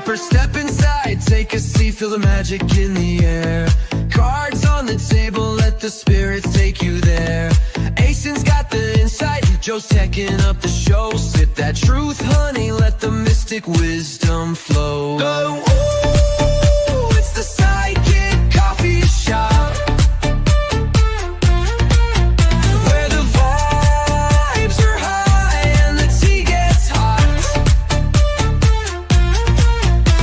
deeper, step inside, take a seat, feel the magic in the air. Cards on the table, let the spirits take you there. Aeson's got the insight, Joe's teching up the show. Sip that truth, honey, let the mystic wisdom flow. Oh, ooh, it's the Sidekick Coffee Shop, where the vibes are high and the tea gets hot.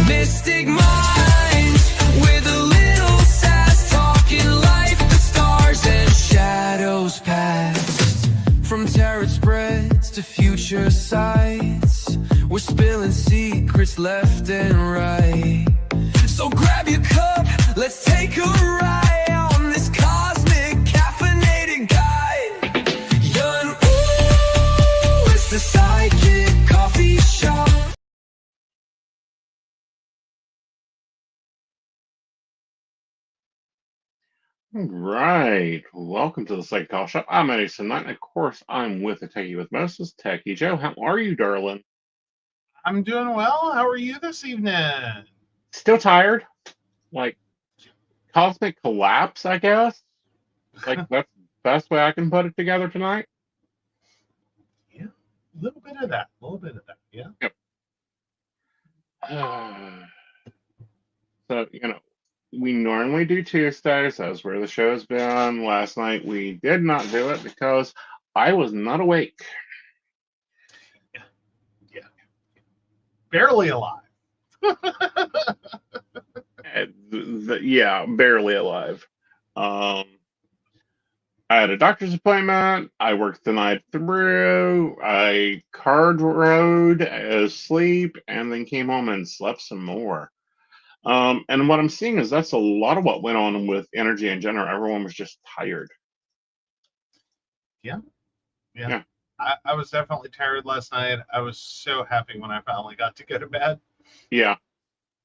Mystic minds with a little sass, talking life, the stars and shadows past. From tarot spreads to future sights, we're spilling secrets left and right. So grab your cup, let's take a ride on this cosmic caffeinated guide. Yun, ooh, it's the Sidekick Coffee Shop. All right, welcome to the Psychic Coffee Shop. I'm Aeson Knight, and of course, I'm with the Techie with Moses, Techie Joe. How are you, darling? I'm doing well. How are you this evening? Still tired? Like, cosmic collapse, I guess? Like, that's the best way I can put it together tonight? Yeah, a little bit of that. Yeah. Yep. So, we normally do Tuesdays. That's where the show's been. Last night, we did not do it because I was not awake. Yeah. Barely alive. Yeah, barely alive. I had a doctor's appointment. I worked the night through. I card rode, asleep, and then came home and slept some more. And what I'm seeing is that's a lot of what went on with energy in general. Everyone was just tired. Yeah. I was definitely tired last night. I was so happy when I finally got to go to bed. Yeah.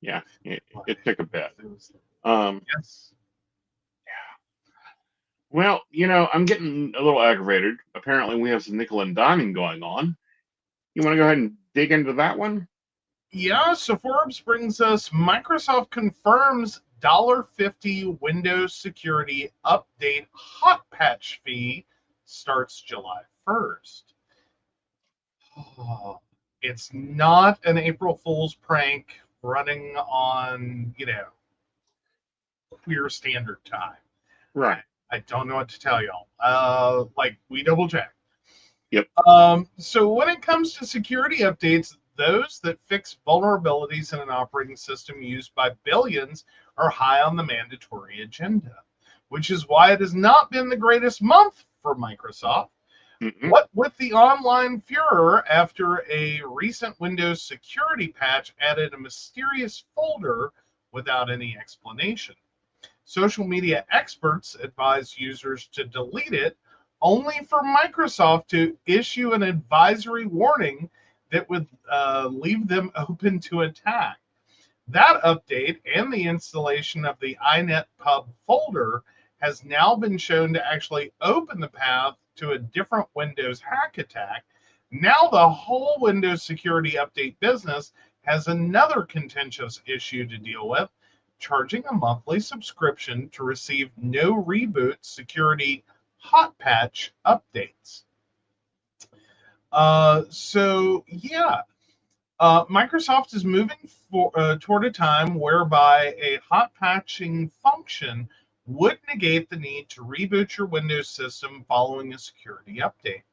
It took a bit. Yes. Well, I'm getting a little aggravated. Apparently, we have some nickel and diming going on. You want to go ahead and dig into that one? Yeah, so Forbes brings us Microsoft confirms $50 Windows security update hot patch fee starts July 1st. Oh, it's not an April Fool's prank running on, Queer Standard Time. Right. I don't know what to tell y'all. We double checked. Yep. So when it comes to security updates, those that fix vulnerabilities in an operating system used by billions are high on the mandatory agenda, which is why it has not been the greatest month for Microsoft. Mm-mm. What with the online furor after a recent Windows security patch added a mysterious folder without any explanation. Social media experts advise users to delete it, only for Microsoft to issue an advisory warning that would leave them open to attack. That update and the installation of the inetpub folder has now been shown to actually open the path to a different Windows hack attack. Now the whole Windows security update business has another contentious issue to deal with, charging a monthly subscription to receive no reboot security hot patch updates. Microsoft is moving toward a time whereby a hot patching function would negate the need to reboot your Windows system following a security update.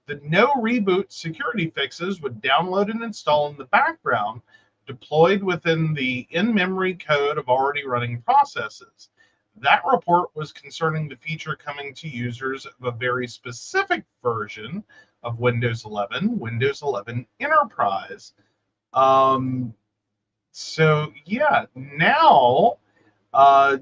The no reboot security fixes would download and install in the background, deployed within the in-memory code of already running processes. That report was concerning the feature coming to users of a very specific version of Windows 11, Windows 11 Enterprise. Now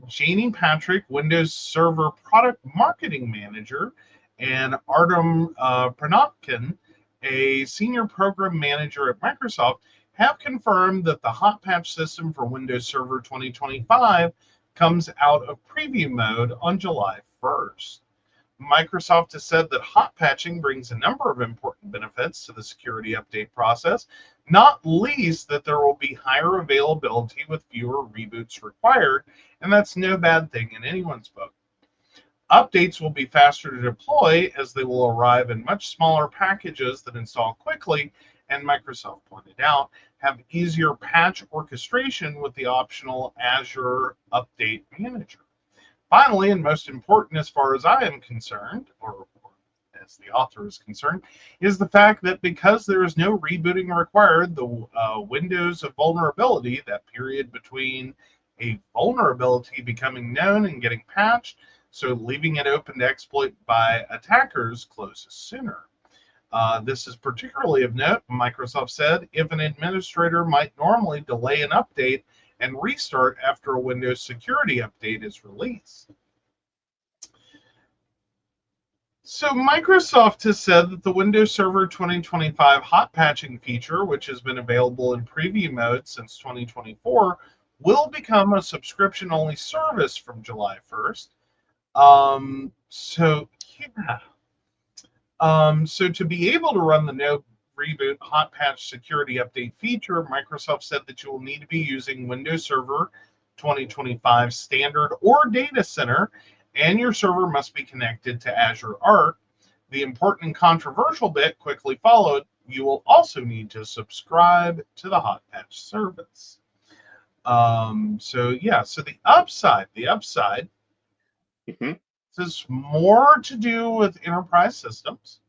Janie Patrick, Windows Server Product Marketing Manager, and Artem Pranotkin, a Senior Program Manager at Microsoft, have confirmed that the hot patch system for Windows Server 2025 comes out of preview mode on July 1st. Microsoft has said that hot patching brings a number of important benefits to the security update process, Not least that there will be higher availability with fewer reboots required, and that's no bad thing in anyone's book. Updates will be faster to deploy as they will arrive in much smaller packages that install quickly, and Microsoft pointed out, have easier patch orchestration with the optional Azure Update Manager. Finally, and most important as far as I am concerned, or as the author is concerned, is the fact that because there is no rebooting required, the windows of vulnerability, that period between a vulnerability becoming known and getting patched, so leaving it open to exploit by attackers, closes sooner. This is particularly of note, Microsoft said, if an administrator might normally delay an update and restart after a Windows security update is released. So Microsoft has said that the Windows Server 2025 hot patching feature, which has been available in preview mode since 2024, will become a subscription-only service from July 1st. So to be able to run the no reboot hot patch security update feature, Microsoft said that you will need to be using Windows Server 2025 standard or data center, and your server must be connected to Azure Arc. The important and controversial bit quickly followed. You will also need to subscribe to the hot patch service. So the upside Mm-hmm. is more to do with enterprise systems.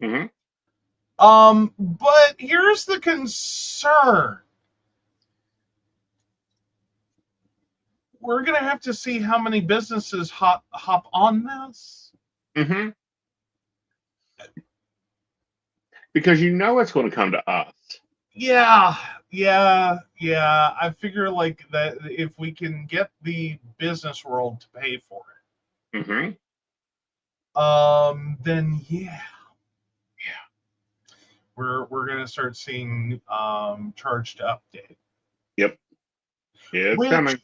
Mm-hmm. But here's the concern. We're going to have to see how many businesses hop on this. Mm-hmm. Because you know it's going to come to us. Yeah. I figure like that if we can get the business world to pay for it, then we're going to start seeing charge to update. Yep, it's coming.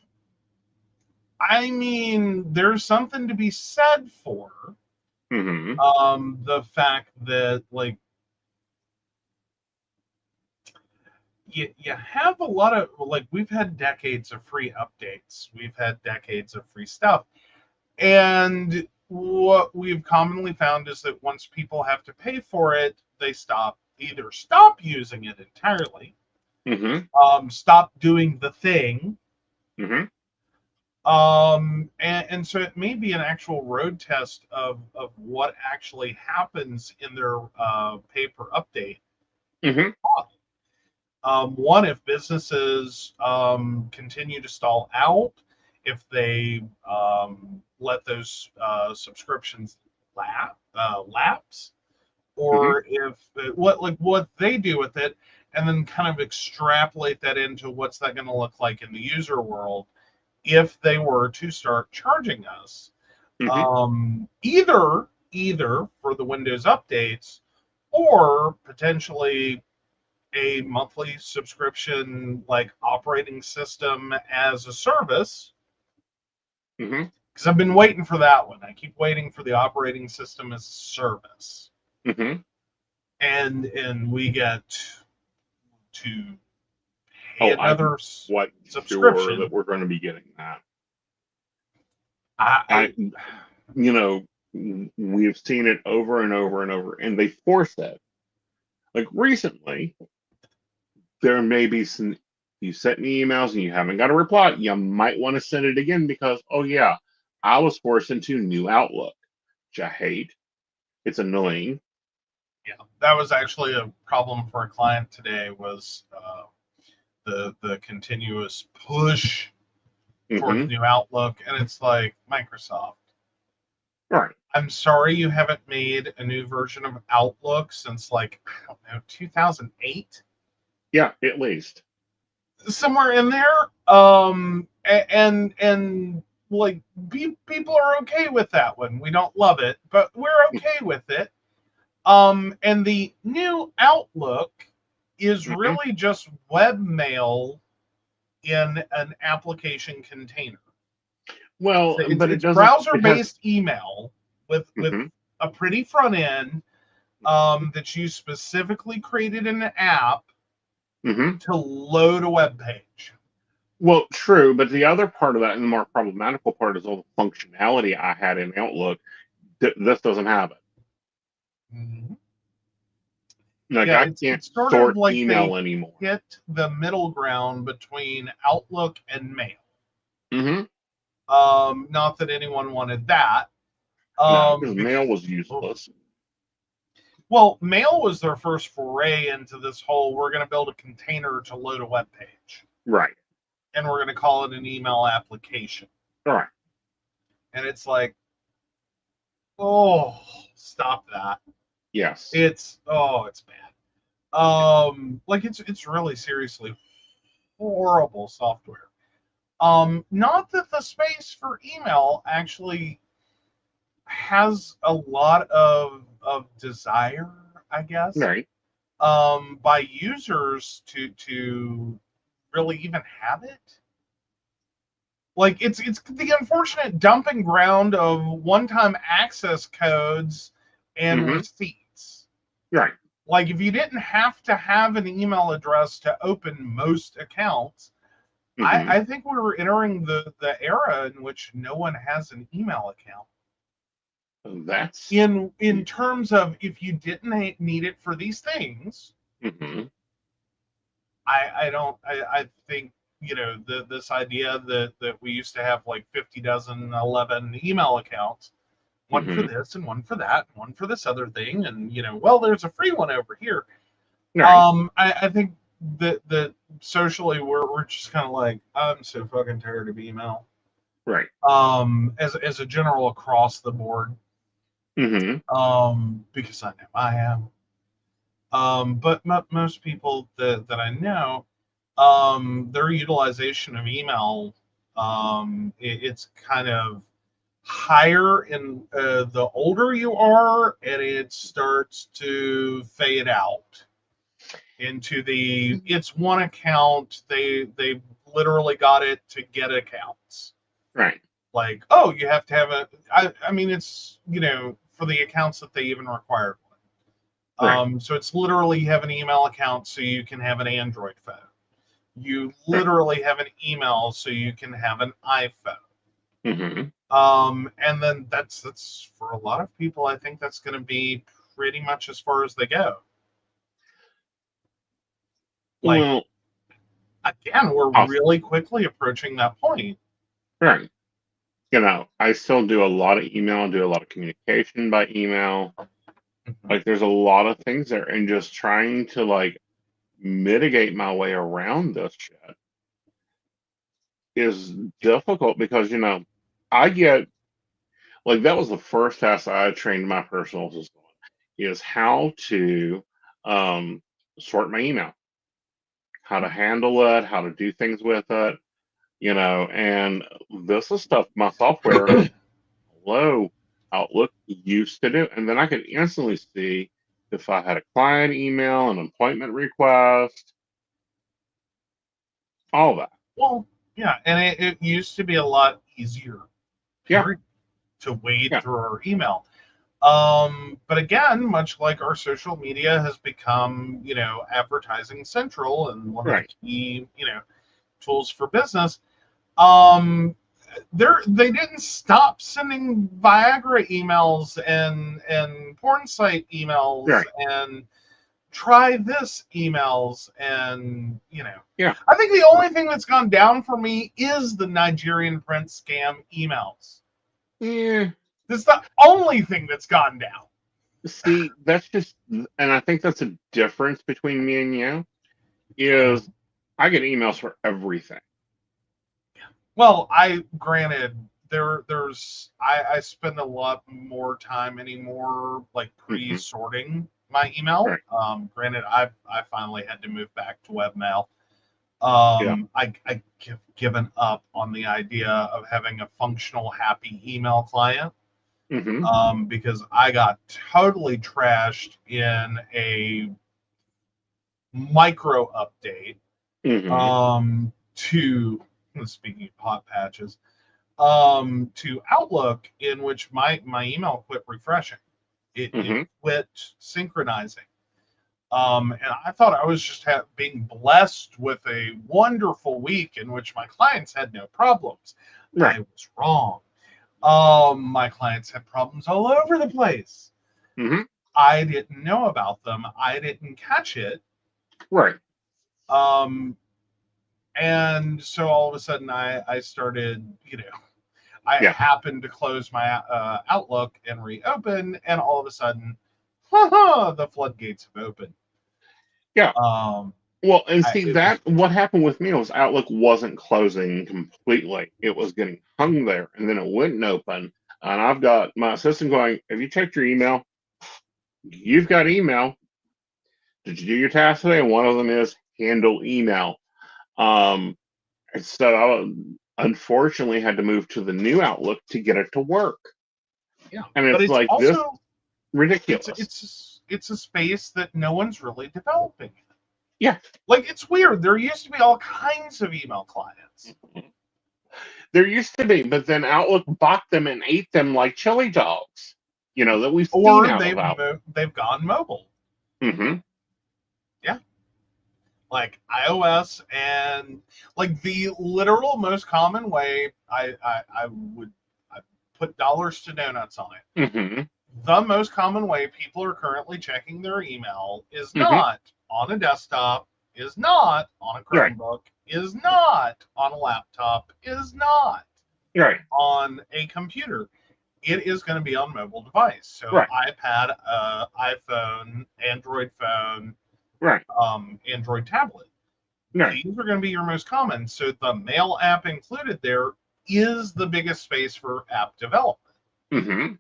I mean, there's something to be said for the fact that like you have a lot of like we've had decades of free updates, we've had decades of free stuff, and what we've commonly found is that once people have to pay for it, they either stop using it entirely, stop doing the thing, and so it may be an actual road test of what actually happens in their pay per update. One, if businesses continue to stall out, if they let those subscriptions lapse, or if what they do with it, and then kind of extrapolate that into what's that going to look like in the user world if they were to start charging us, either for the Windows updates or potentially a monthly subscription like operating system as a service. Because I've been waiting for that one. I keep waiting for the operating system as a service. And we get to pay another subscription. Sure that we're going to be getting that. We've seen it over and over and over, and they force it. Like recently, there may be some, you sent me emails and you haven't got a reply. You might want to send it again because, I was forced into new Outlook, which I hate. It's annoying. Yeah, that was actually a problem for a client today, was the continuous push towards new Outlook. And it's like, Microsoft. Right. I'm sorry you haven't made a new version of Outlook since, like, I don't know, 2008? Yeah, at least. Somewhere in there. And like, people are okay with that one. We don't love it, but we're okay with it. And the new Outlook is really just webmail in an application container. Well, it's it doesn't. Browser-based email with a pretty front end that you specifically created in an app Mm-hmm. to load a web page. Well, true, but the other part of that, and the more problematical part, is all the functionality I had in Outlook. This doesn't have it. Mhm. Like, Yeah, I it's can't sort of sort like email they anymore. hit the middle ground between Outlook and Mail. Mm-hmm. Not that anyone wanted that. No, because Because, mail was oh, useless. well, Mail was their first foray into this whole we're going to build a container to load a web page, Right. and we're going to call it an email application. All right. And it's like, oh, stop that. Yes. It's bad. Like it's really seriously horrible software. Not that the space for email actually has a lot of desire, I guess, Right. by users to really even have it. Like it's the unfortunate dumping ground of one-time access codes and Mm-hmm. receipts. Right. Like if you didn't have to have an email address to open most accounts, Mm-hmm. I think we were entering the era in which no one has an email account. That's. In terms of if you didn't need it for these things, Mm-hmm. I think this idea that we used to have like 50 dozen 11 email accounts, one for Mm-hmm. this and one for that, and one for this other thing, and well, there's a free one over here. Right. I think that socially we're just kind of like, I'm so fucking tired of email. Right. As a general across the board. Mm-hmm. Because I know I am. But most people that I know, their utilization of email, it's kind of higher in the older you are, and it starts to fade out into the it's one account. They literally got it to get accounts. Right. Like, oh, you have to have a. I mean, it's for the accounts that they even required one. Right. So it's literally you have an email account so you can have an Android phone. You Right. literally have an email so you can have an iPhone. Mm-hmm. And then that's for a lot of people. I think that's going to be pretty much as far as they go. Like Well, again, we're possibly. really quickly approaching that point. Right. I still do a lot of email, do a lot of communication by email. Mhm. Like, there's a lot of things there, and just trying to like mitigate my way around this shit is difficult because I get like that was the first task I trained my personal assistant on, is how to um, sort my email, how to handle it, how to do things with it, and this is stuff my software, hello, Outlook used to do, and then I could instantly see if I had a client email, an appointment request, all that. Well, yeah, and it used to be a lot easier, Yeah, period, to wade yeah, through our email. But again, much like our social media has become, advertising central and one of the right, key, tools for business, um, they didn't stop sending Viagra emails and porn site emails right, and try this emails and yeah, I think the only thing that's gone down for me is the Nigerian prince scam emails. yeah. That's the only thing that's gone down. See, that's just, and I think that's a difference between me and you, is I get emails for everything. Well, I granted I spend a lot more time anymore like Hmm. pre-sorting my email. Right. Granted, I finally had to move back to webmail. Yeah. I given up on the idea of having a functional, happy email client Hmm. because I got totally trashed in a micro update Hmm. to speaking of hot patches to Outlook in which my email quit refreshing. It Hmm. quit synchronizing. And I thought I was just being blessed with a wonderful week in which my clients had no problems. Right. I was wrong. My clients had problems all over the place. Mm-hmm. I didn't know about them. I didn't catch it. Right. And so all of a sudden I started, I Yeah. happened to close my Outlook and reopen, and all of a sudden, the floodgates have opened. Yeah. Well, and I, see that what happened with me was Outlook wasn't closing completely. It was getting hung there, and then it wouldn't open. And I've got my assistant going, "Have you checked your email? You've got email. Did you do your task today?" And one of them is handle email. So I unfortunately had to move to the new Outlook to get it to work. yeah, And but it's it's like this also ridiculous. it's a space that no one's really developing. Yeah. Like, it's weird. There used to be all kinds of email clients. There used to be, but then Outlook bought them and ate them like chili dogs. That we've seen Or out of Outlook. they've gone mobile. Mm-hmm. Yeah. Like iOS, and like the literal most common way I put dollars to donuts on it. Mm-hmm. The most common way people are currently checking their email is Mm-hmm. not on a desktop, is not on a Right. Chromebook, is not on a laptop, is not Right. on a computer. It is going to be on mobile device. So Right. iPad, iPhone, Android phone, Right. Android tablet. Right. These are going to be your most common. So the mail app included there is the biggest space for app development. Mm-hmm.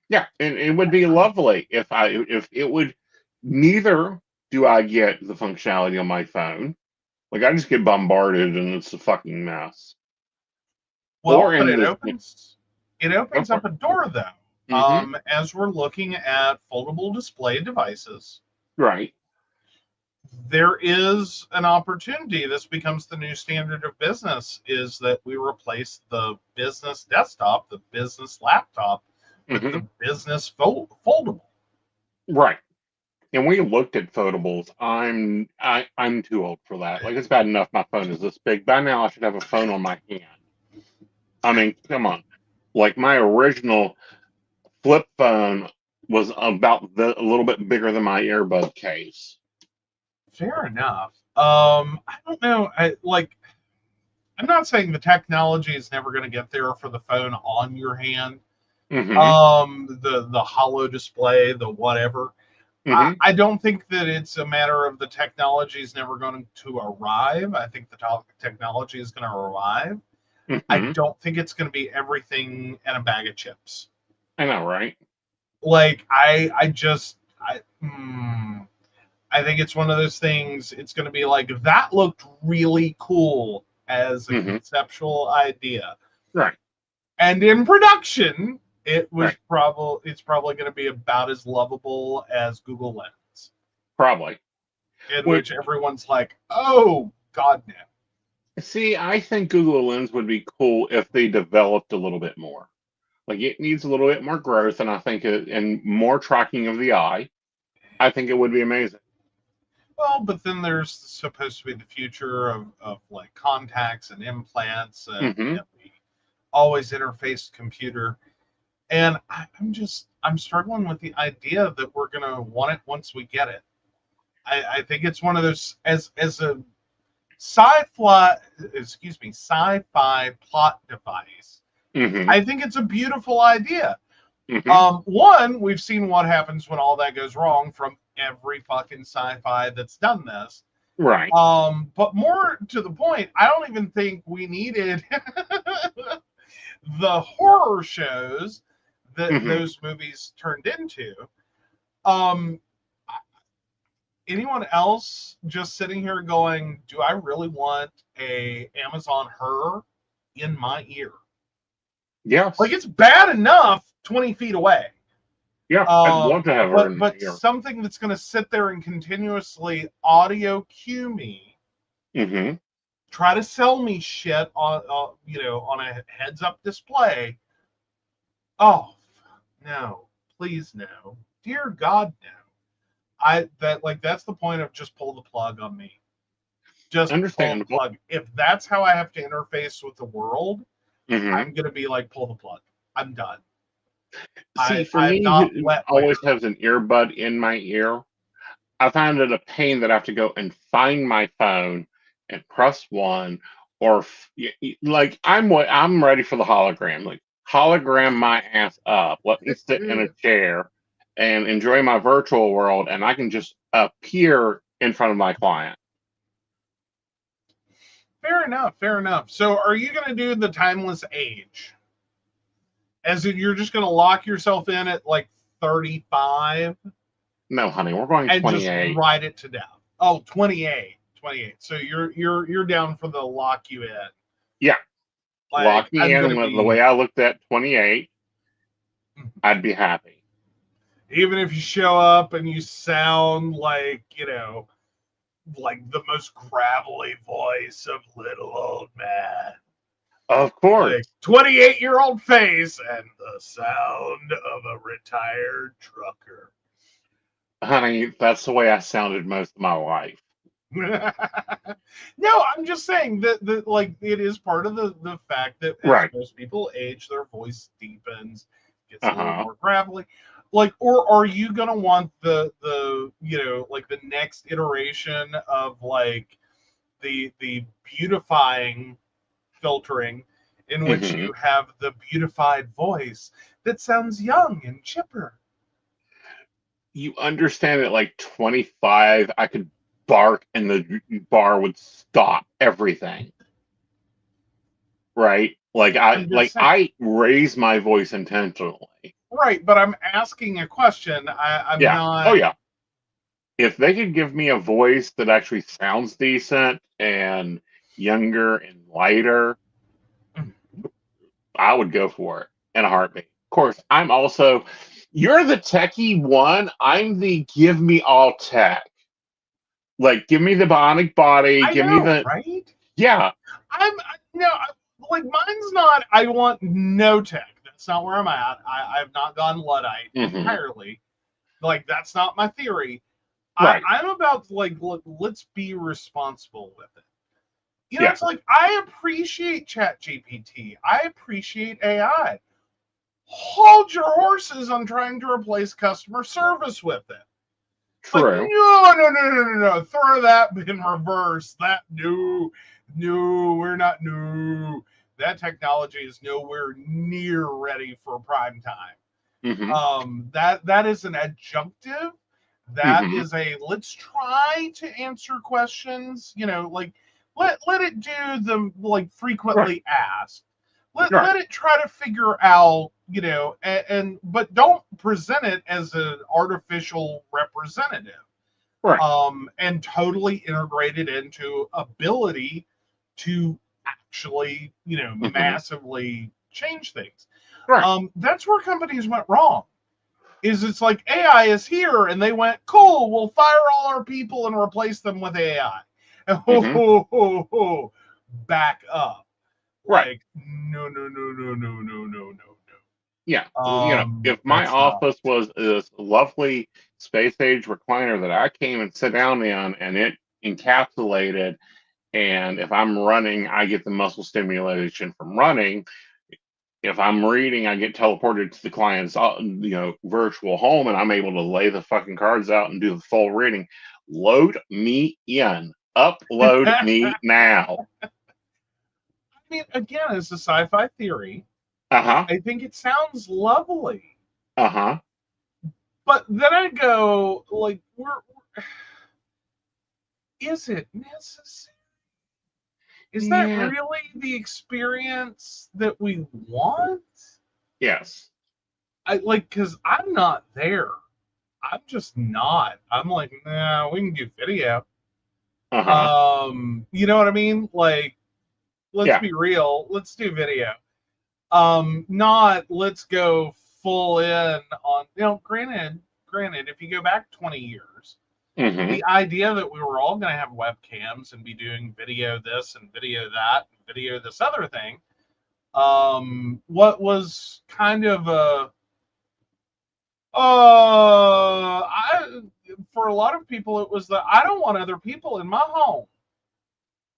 Yeah, and it would be lovely if it would. Neither do I get the functionality on my phone. Like I just get bombarded and it's a fucking mess. Well, Or but in it the opens up a door though. Mm-hmm. As we're looking at foldable display devices, Right. there is an opportunity. This becomes the new standard of business, is that we replace the business desktop, the business laptop, with Mm-hmm. the business foldable. Right. And we looked at foldables. I'm too old for that. Like it's bad enough my phone is this big. By now I should have a phone on my hand. I mean, come on. Like my original flip phone was about a little bit bigger than my earbud case. Fair enough. I don't know. I'm not saying the technology is never going to get there for the phone on your hand. Mm-hmm. The hollow display, the whatever. Mm-hmm. I don't think that it's a matter of the technology is never going to arrive. I think the technology is going to arrive. I Mm-hmm. don't think it's going to be everything and a bag of chips. I know, right? Like I think it's one of those things. It's going to be like, that looked really cool as a Mm-hmm. conceptual idea, Right. and in production, it's Right. probably going to be about as lovable as Google Lens, Probably. in which everyone's like, "Oh God, no." See, I think Google Lens would be cool if they developed a little bit more. Like it needs a little bit more growth, and I think and more tracking of the eye. I think it would be amazing. Well, but then there's supposed to be the future of like contacts and implants and Mm-hmm. the always interfaced computer. And I'm struggling with the idea that we're gonna want it once we get it. I think it's one of those, as a sci-fi plot device. Mm-hmm. I think it's a beautiful idea. Mm-hmm. One, we've seen what happens when all that goes wrong from every fucking sci-fi that's done this. Right. But more to the point, I don't even think we needed the horror shows that Mm-hmm. those movies turned into. Anyone else just sitting here going, do I really want a Amazon Her in my ear? Yes. Like, it's bad enough 20 feet away. Yeah, I'd love to have her in But here. something that's going to sit there and continuously audio cue me, Mm-hmm. try to sell me shit on a heads-up display. Oh, no. Please, no. Dear God, no. That's the point of just pull the plug on me. Just pull the Understandable. plug. If that's how I have to interface with the world, Hmm. I'm gonna be like, pull the plug. I'm done. See, for I'm me, not who wetware. always has an earbud in my ear, I find it a pain that I have to go and find my phone and press one, or like I'm ready for the hologram. Like hologram my ass up. Let me sit in a chair and enjoy my virtual world, and I can just appear in front of my client. Fair enough. Fair enough. So, are you gonna do the timeless age? As in, you're just gonna lock yourself in at like 35 No, honey, we're going and just 28. ride it to death. Oh, 28. 28. So you're down for the lock you in. Yeah, Like, lock me I'm in gonna with the way be, I looked at 28. I'd be happy. even if you show up and you sound like, like the most gravelly voice of little old man. Of course. Like 28-year-old face and the sound of a retired trucker. Honey, that's the way I sounded most of my life. No, I'm just saying that like it is part of the fact that as Right. most people age, their voice deepens, gets a little Uh-huh. more gravelly. Like, or are you gonna want the like the next iteration of like the beautifying filtering in which Hmm. you have the beautified voice that sounds young and chipper? You understand at like 25, I could bark and the bar would stop everything. Right? I'm just saying. I raise my voice intentionally. Right, but I'm asking a question. I'm Yeah. Oh not. yeah. If they could give me a voice that actually sounds decent and younger and lighter, I would go for it in a heartbeat. Of course, I'm also, you're the techie one. I'm the give me all tech. Like, give me the bionic body. I Give me know, the, right? yeah. No, like mine's not. I want no tech. That's not where I'm at. I've not gone Luddite Hmm. entirely. Like that's not my theory. Right. I'm about like, look, let's be responsible with it. Yeah. It's like I appreciate Chat GPT. I appreciate AI. Hold your horses on trying to replace customer service with it. Like, True. no. Throw that in reverse. No, we're not. No, that technology is nowhere near ready for prime time. Hmm. That is an adjunctive. That Hmm. is a let's try to answer questions. Like let it do the like Right. frequently asked. Right. Let it try to figure out, and but don't present it as an artificial representative. Right. And totally integrated into ability to actually, Hmm. massively change things. Right. That's where companies went wrong. It's like AI is here, and they went, cool, we'll fire all our people and replace them with AI. Hmm. Back up. Right. Like, no. Yeah. If my That's not. office was this lovely space age recliner that I came and sit down in and it encapsulated, and if I'm running, I get the muscle stimulation from running. If I'm reading, I get teleported to the client's, virtual home, and I'm able to lay the fucking cards out and do the full reading. Load me in. Upload me now. I mean, again, it's a sci-fi theory. Uh huh. I think it sounds lovely, Uh huh. but then I go, like, is it necessary? Is that Yeah. really the experience that we want? Yes. Because I'm not there. I'm just not. I'm like, nah, we can do video. Uh huh. You know what I mean? Like, let's Yeah. be real. Let's do video. Not let's go full in on. Granted, if you go back 20 years, Hmm. the idea that we were all going to have webcams and be doing video this and video that and video this other thing, what was kind of a I for a lot of people, it was the, I don't want other people in my home.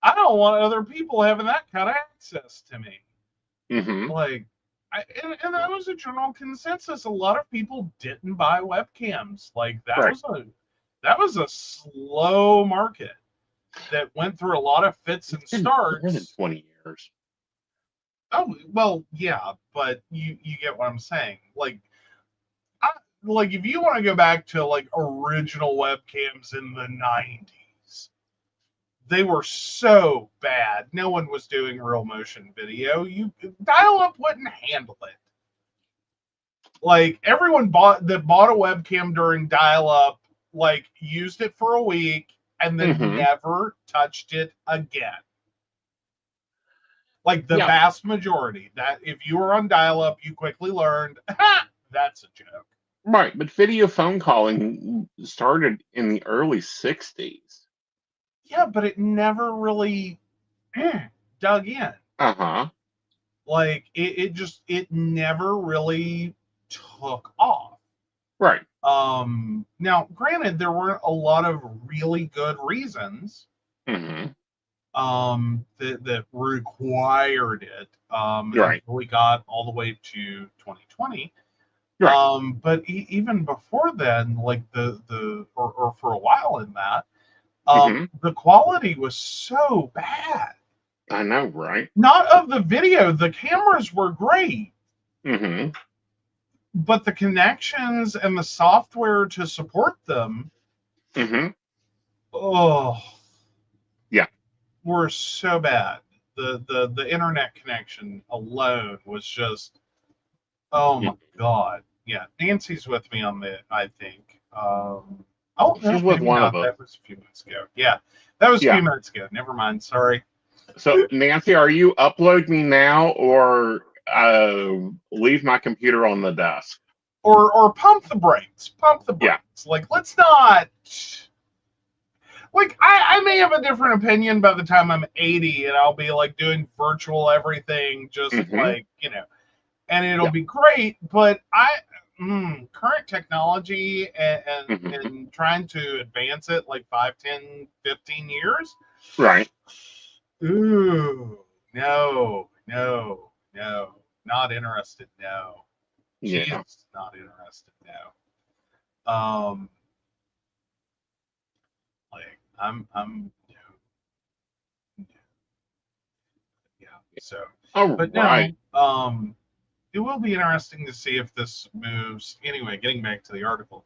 I don't want other people having that kind of access to me. Mm-hmm. Like, and that was a general consensus. A lot of people didn't buy webcams. Like that Right. was a slow market that went through a lot of fits and It's been more than starts. 20 years. Oh well, yeah, but you get what I'm saying. Like, like if you want to go back to like original webcams in the 90s, they were so bad. No one was doing real motion video. You dial up wouldn't handle it. Like everyone bought a webcam during dial up, like used it for a week and then Mm-hmm. never touched it again. Like the Yeah. vast majority. That if you were on dial up, you quickly learned that's a joke. Right, but video phone calling started in the early 60s. Yeah, but it never really dug in. Uh-huh. Like it never really took off. Right. Now granted, there weren't a lot of really good reasons Mm-hmm. that required it Right. until we got all the way to 2020. Right. But even before then, like or for a while in that, Mm-hmm. the quality was so bad. I know, right? Not of the video, the cameras were great, Mm-hmm. but the connections and the software to support them, Mm-hmm. oh, Yeah. were so bad. The internet connection alone was just, oh my God. Yeah, Nancy's with me on the, I think. Oh, no, She's with maybe one of not. us. That was a few minutes ago. Yeah, that was a Yeah. few minutes ago. Never mind. Sorry. So, Nancy, are you uploading me now or leave my computer on the desk? Or pump the brakes. Pump the Yeah. brakes. Like, let's not. Like, I may have a different opinion by the time I'm 80 and I'll be like doing virtual everything, just Mm-hmm. like, and it'll Yeah. be great. But current technology Mm-hmm. and trying to advance it like 5, 10, 15 years. Right. Ooh, no, not interested. No, Yeah. Jesus, not interested. No. Like I'm, yeah. So, All but right. no, it will be interesting to see if this moves. Anyway, getting back to the article,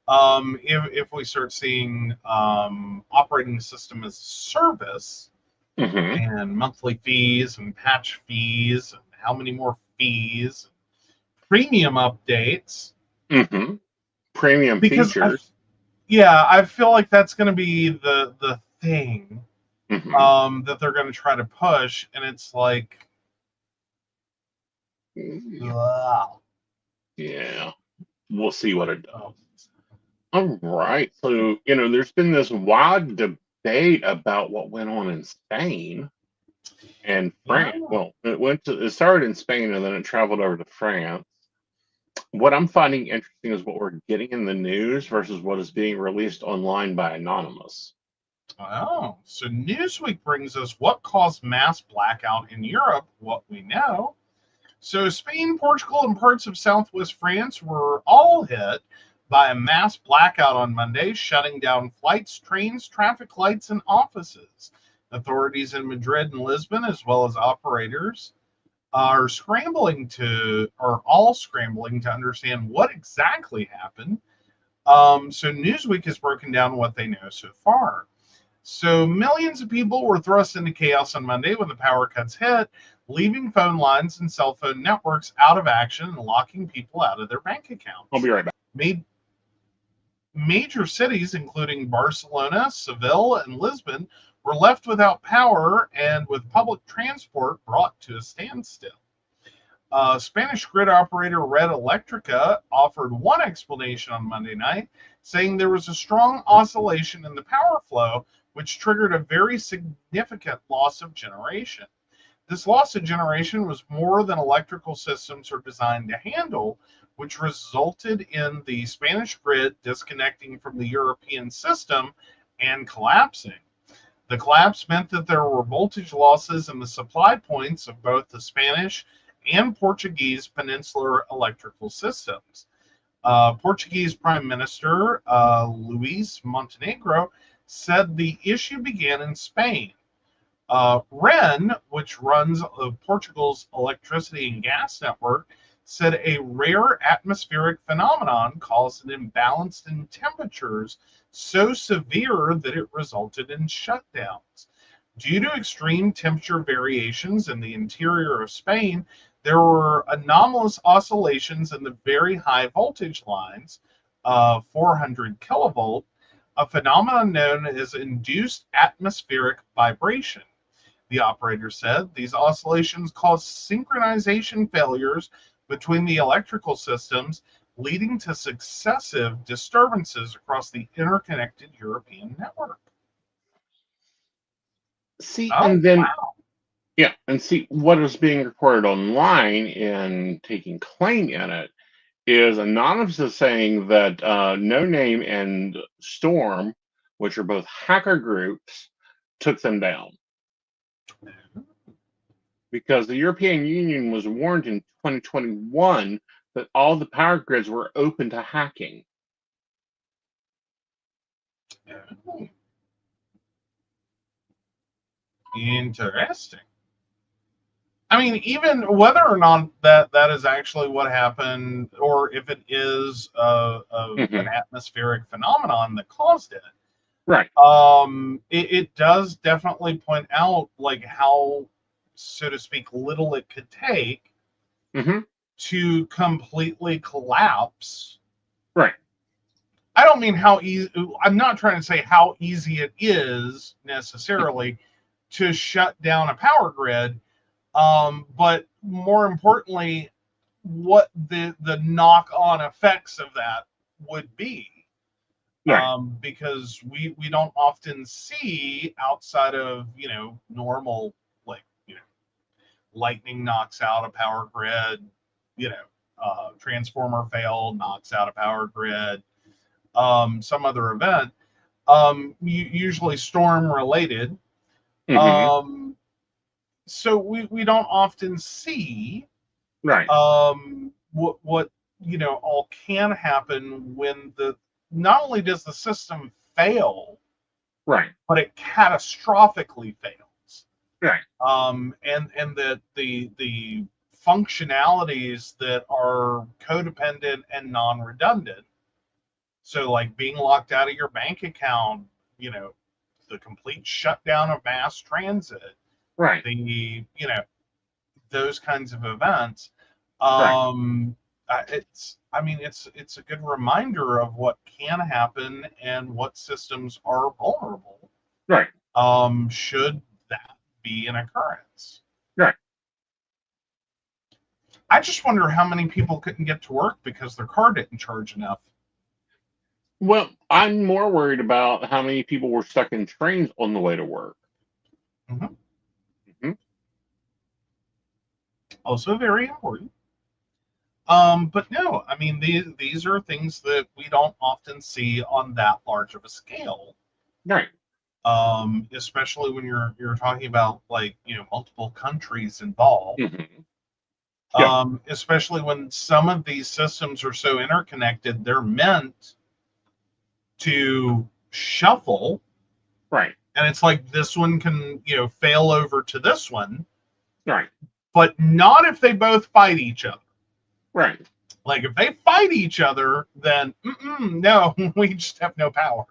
if we start seeing operating system as a service Mm-hmm. and monthly fees and patch fees and how many more fees, premium updates, Mm-hmm. Premium because features. I feel like that's going to be the thing Mm-hmm. that they're going to try to push, and it's like, ugh. Yeah. We'll see what it does. Oh. All right. So, there's been this wide debate about what went on in Spain and France. Yeah. Well, it started in Spain and then it traveled over to France. What I'm finding interesting is what we're getting in the news versus what is being released online by Anonymous. Oh, so Newsweek brings us what caused mass blackout in Europe, what we know. So Spain, Portugal, and parts of southwest France were all hit by a mass blackout on Monday, shutting down flights, trains, traffic lights, and offices. Authorities in Madrid and Lisbon, as well as operators, are all scrambling to understand what exactly happened. So Newsweek has broken down what they know so far. So millions of people were thrust into chaos on Monday when the power cuts hit, leaving phone lines and cell phone networks out of action and locking people out of their bank accounts. I'll be right back. Major cities, including Barcelona, Seville, and Lisbon, were left without power and with public transport brought to a standstill. Spanish grid operator Red Electrica offered one explanation on Monday night, saying there was a strong oscillation in the power flow, which triggered a very significant loss of generation. This loss of generation was more than electrical systems are designed to handle, which resulted in the Spanish grid disconnecting from the European system and collapsing. The collapse meant that there were voltage losses in the supply points of both the Spanish and Portuguese peninsular electrical systems. Portuguese Prime Minister Luis Montenegro said the issue began in Spain. REN, which runs Portugal's electricity and gas network, said a rare atmospheric phenomenon caused an imbalance in temperatures so severe that it resulted in shutdowns. Due to extreme temperature variations in the interior of Spain, there were anomalous oscillations in the very high voltage lines, 400 kilovolt, a phenomenon known as induced atmospheric vibration. The operator said these oscillations caused synchronization failures between the electrical systems, leading to successive disturbances across the interconnected European network. See, Oh, and then, wow. yeah, and see what is being recorded online and taking claim in it is Anonymous is saying that No Name and Storm, which are both hacker groups, took them down. Because the European Union was warned in 2021 that all the power grids were open to hacking. Interesting. I mean, even whether or not that is actually what happened, or if it is an atmospheric phenomenon that caused it, Right. It does definitely point out like how, so to speak, little it could take to completely collapse. Right. I don't mean how easy. I'm not trying to say how easy it is necessarily to shut down a power grid, but more importantly, what the knock-on effects of that would be. Right. Because we don't often see outside of normal, like lightning knocks out a power grid, transformer failed, knocks out a power grid, some other event, usually storm related. So we don't often see Right. what all can happen when not only does the system fail, Right. but it catastrophically fails. Right. And that the functionalities that are codependent and non-redundant, so like being locked out of your bank account, the complete shutdown of mass transit, Right. those kinds of events. It's a good reminder of what can happen and what systems are vulnerable. Right. Should that be an occurrence? Right. I just wonder how many people couldn't get to work because their car didn't charge enough. Well, I'm more worried about how many people were stuck in trains on the way to work. Also very important. But no, I mean, these are things that we don't often see on that large of a scale. Right. Especially when you're talking about like multiple countries involved. Especially when some of these systems are so interconnected, they're meant to shuffle. Right. And it's like this one can fail over to this one. Right. But not if they both fight each other. Right. Like if they fight each other, then no, we just have no power.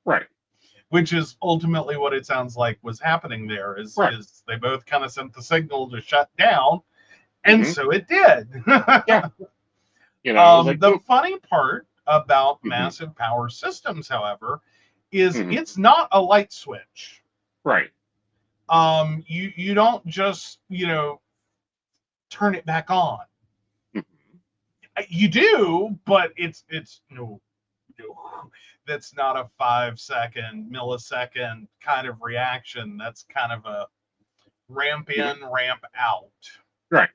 Right. Which is ultimately what it sounds like was happening there. Is they both kind of sent the signal to shut down, and so it did. Yeah. The funny part about massive power systems, however, is it's not a light switch. Right. You don't just turn it back on. You do, but it's no. That's not a 5-second, millisecond kind of reaction. That's kind of a ramp in, ramp out. Right.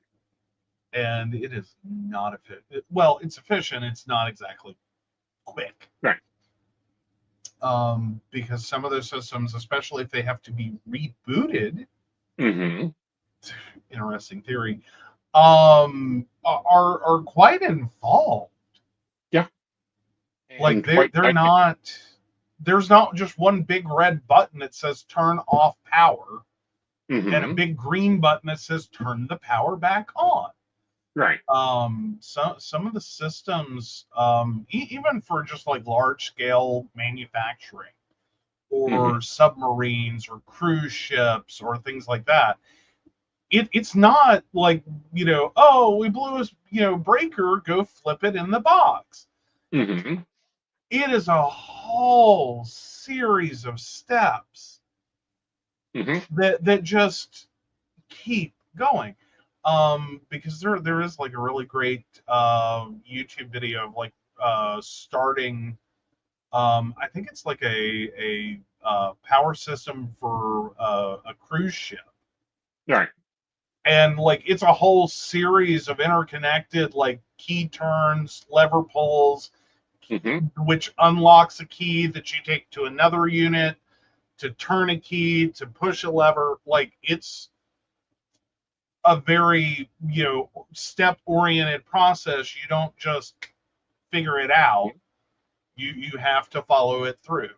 and it is not efficient. Well, it's efficient. It's not exactly quick. Right. Because some of those systems, especially if they have to be rebooted, Mm-hmm. interesting theory, are quite involved. Yeah. Like And quite they're technical. not. There's not just one big red button that says turn off power and a Mm-hmm. big green button that says turn the power back on. Right. Some of the systems, even for just like large scale manufacturing Mm-hmm. or submarines or cruise ships or things like that, it's not like, oh, we blew a breaker, go flip it in the box. Mm-hmm. It is a whole series of steps Mm-hmm. that just keep going. Because there is like a really great YouTube video of like starting. I think it's like a power system for a cruise ship, Right. and like it's a whole series of interconnected like key turns, lever pulls, Mm-hmm. which unlocks a key that you take to another unit to turn a key to push a lever. Like it's a very step oriented process. You don't just figure it out. You have to follow it through.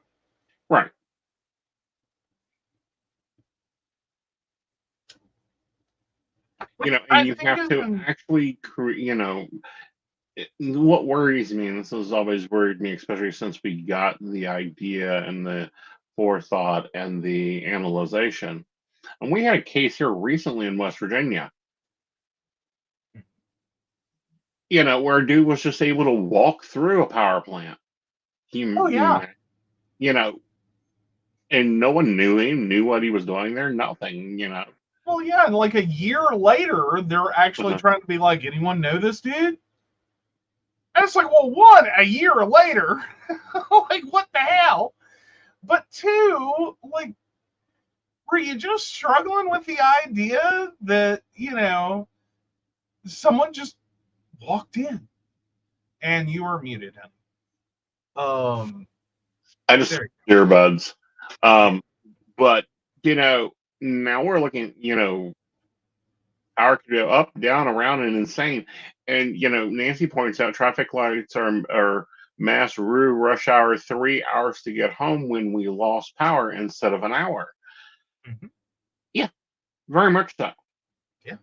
Right. And I you think have to actually create, what worries me, and this has always worried me, especially since we got the idea and the forethought and the analyzation. And we had a case here recently in West Virginia, where a dude was just able to walk through a power plant. He, oh yeah. you know, and no one knew him, knew what he was doing there, nothing. Well, yeah, and like a year later, they're actually Uh-huh. trying to be like, anyone know this dude? And it's like, well, one, a year later, like what the hell? But two, like, were you just struggling with the idea that, someone just walked in and you were muted him? I just There. earbuds. Yeah. Um, but, now we're looking, power could go up, down, around, and insane. And Nancy points out traffic lights are mass rue rush hour 3 hours to get home when we lost power instead of an hour. Mm-hmm. Yeah, very much so. Yeah.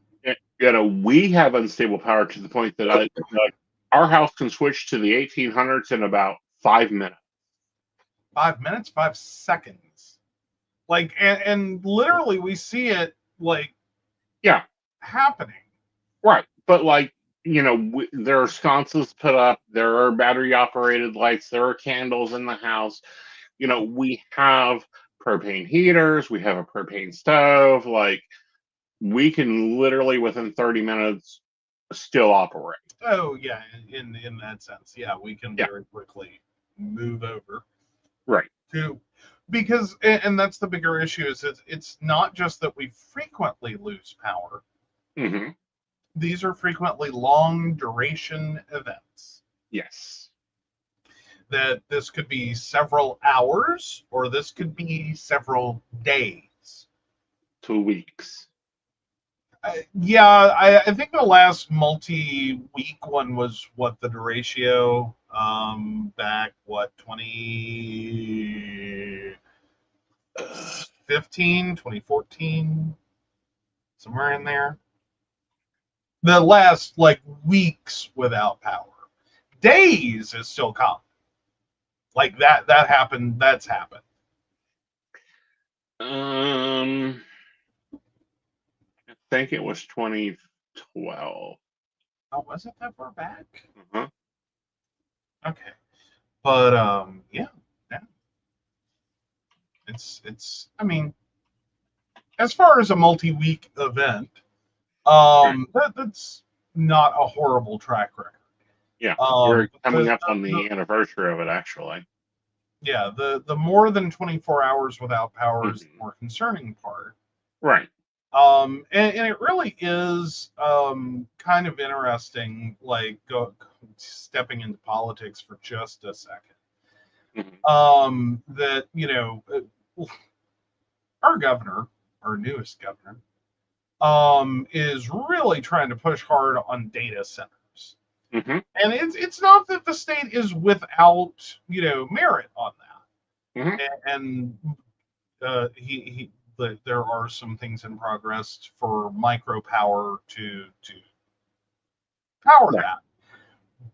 We have unstable power to the point that our house can switch to the 1800s in about 5 minutes. 5 minutes, 5 seconds. Like, and literally we see it like Yeah, happening. right. But there are sconces put up. There are battery operated lights. There are candles in the house. We have propane heaters. We have a propane stove. Like we can literally within 30 minutes still operate. Oh yeah, in that sense, yeah, we can Yeah, very quickly move over right. to, because and that's the bigger issue, is it's not just that we frequently lose power. Hmm. These are frequently long duration events. Yes. That this could be several hours or this could be several days. 2 weeks. Yeah, I think the last multi-week one was what, the duratio, back, what, 2015, 2014, somewhere in there. The last like weeks without power. Days is still common. Like that happened, that's happened. I think it was 2012. Oh, was it that far back? Uh-huh. Okay. But yeah. It's I mean, as far as a multi-week event, Right. that's not a horrible track record. Yeah, we're But coming up on the anniversary of it, actually. the more than 24 hours without power is the Mhm. more concerning part. Right. And it really is kind of interesting, like stepping into politics for just a second. Mhm. That, our governor, our newest governor, is really trying to push hard on data centers. Mhm. And it's not that the state is without, merit on that. Mhm. And there are some things in progress for micro power to power Right. that.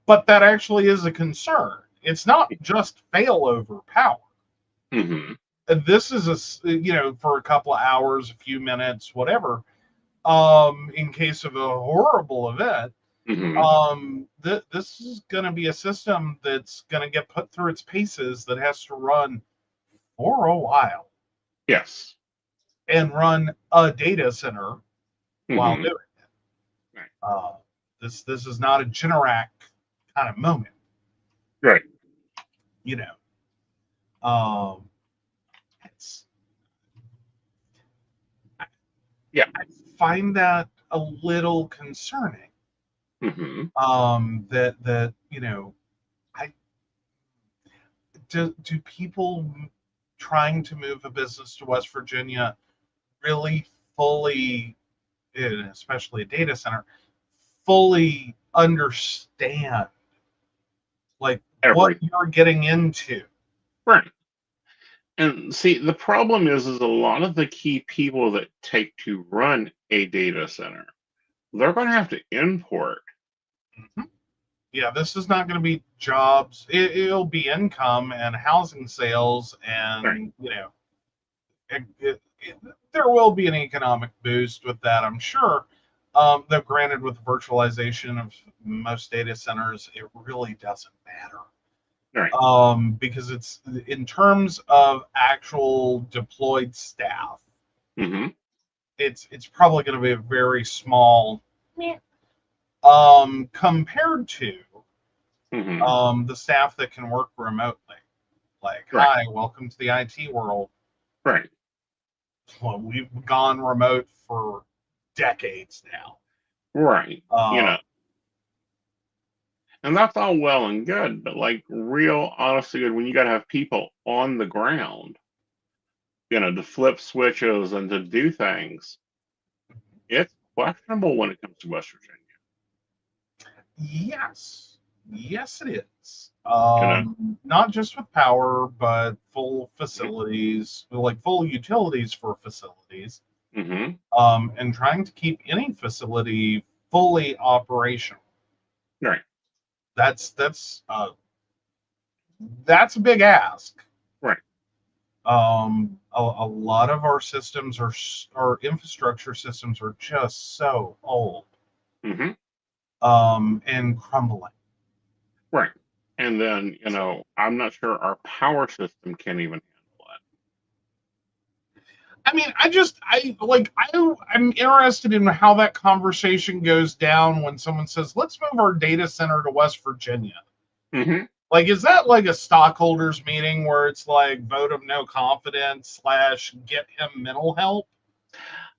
But that actually is a concern. It's not just failover power. Mhm. This is for a couple of hours, a few minutes, whatever, in case of a horrible event. Mhm. This is going to be a system that's going to get put through its paces, that has to run for a while Yes. and run a data center while Mhm. doing it. Right. This is not a Generac kind of moment, Right. you know. Um, it's Yeah. I find that a little concerning. Mhm. That I do people trying to move a business to West Virginia really fully, and especially a data center, fully understand like what Every you're getting into. right. And see, the problem is a lot of the key people that take to run a data center, they're going to have to import. Mhm. Yeah, this is not going to be jobs. It'll be income and housing sales, Right. and there will be an economic boost with that, I'm sure. Though, granted, with virtualization of most data centers, it really doesn't matter. Right. Because it's in terms of actual deployed staff, Mhm. it's probably going to be a very small, compared to Mhm. the staff that can work remotely. Like, Right. hi, welcome to the IT world. Right. Well, we've gone remote for decades now. Right. Uh, And that's all well and good, but like real honestly good when you got to have people on the ground, to flip switches and to do things, it's questionable when it comes to West Virginia. yes, yes, it is. You know. Not just with power, but full Mhm. facilities, like full utilities for facilities, Mhm. and trying to keep any facility fully operational. Right. That's a big ask. Right. A lot of our systems our infrastructure systems are just so old, Mhm. and crumbling. Right. And then, I'm not sure our power system can even handle I mean, I'm interested in how that conversation goes down when someone says, "Let's move our data center to West Virginia." it. Mhm. Like, is that like a stockholders meeting where it's like vote of no confidence / get him mental help?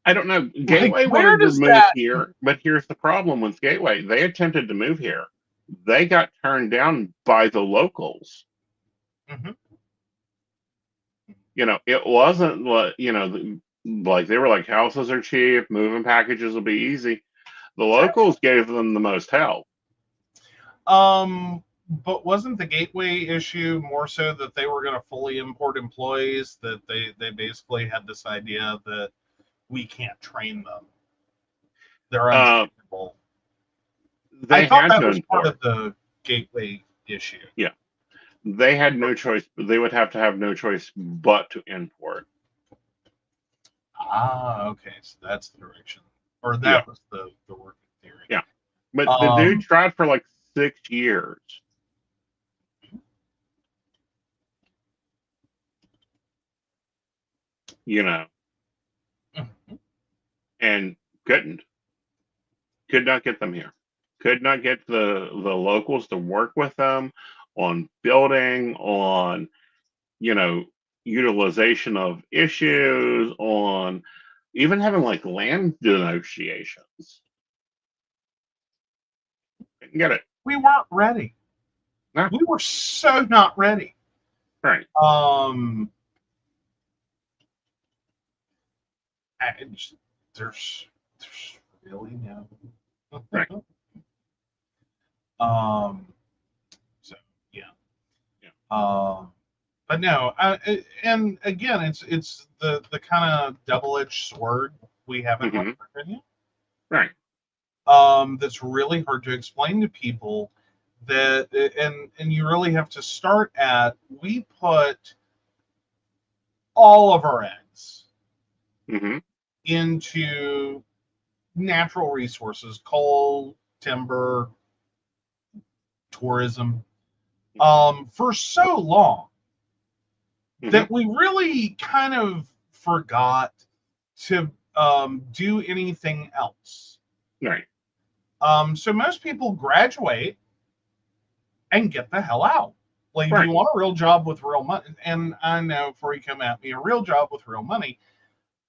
I don't know. Like, Gateway where wanted to does move that? here, but here's the problem with Gateway. They attempted to move here. They got turned down by the locals. Mhm. It wasn't like, like they were like houses are cheap, moving packages will be easy. The locals gave them the most help. But wasn't the gateway issue more so that they were going to fully import employees? That they basically had this idea that we can't train them; they're Uh, untrainable. I they thought had that to was part import. of the gateway issue. Yeah, they had no choice. They would have to have no choice but to import. Ah, okay, so that's the direction, or Yeah, that was the working theory. yeah. But the dude Um, tried for like 6 years. You know, and couldn't. Could not get them here. Could not get the locals to work with them on building, on, you know, utilization of issues, on Even having like land negotiations. Didn't get it. We weren't ready. No. We were so not ready. Right. There's really no. Right. So yeah. Yeah. But no, and again, it's the kind of double-edged sword we have in West Virginia. Right. That's really hard to explain to people. That and you really have to start at, we put all of our eggs into natural resources, coal, timber, tourism, for so long that we really kind of forgot to do anything else. Right. So most people graduate and get the hell out. Like, if you want a real job with real money, and I know before you come at me, a real job with real money,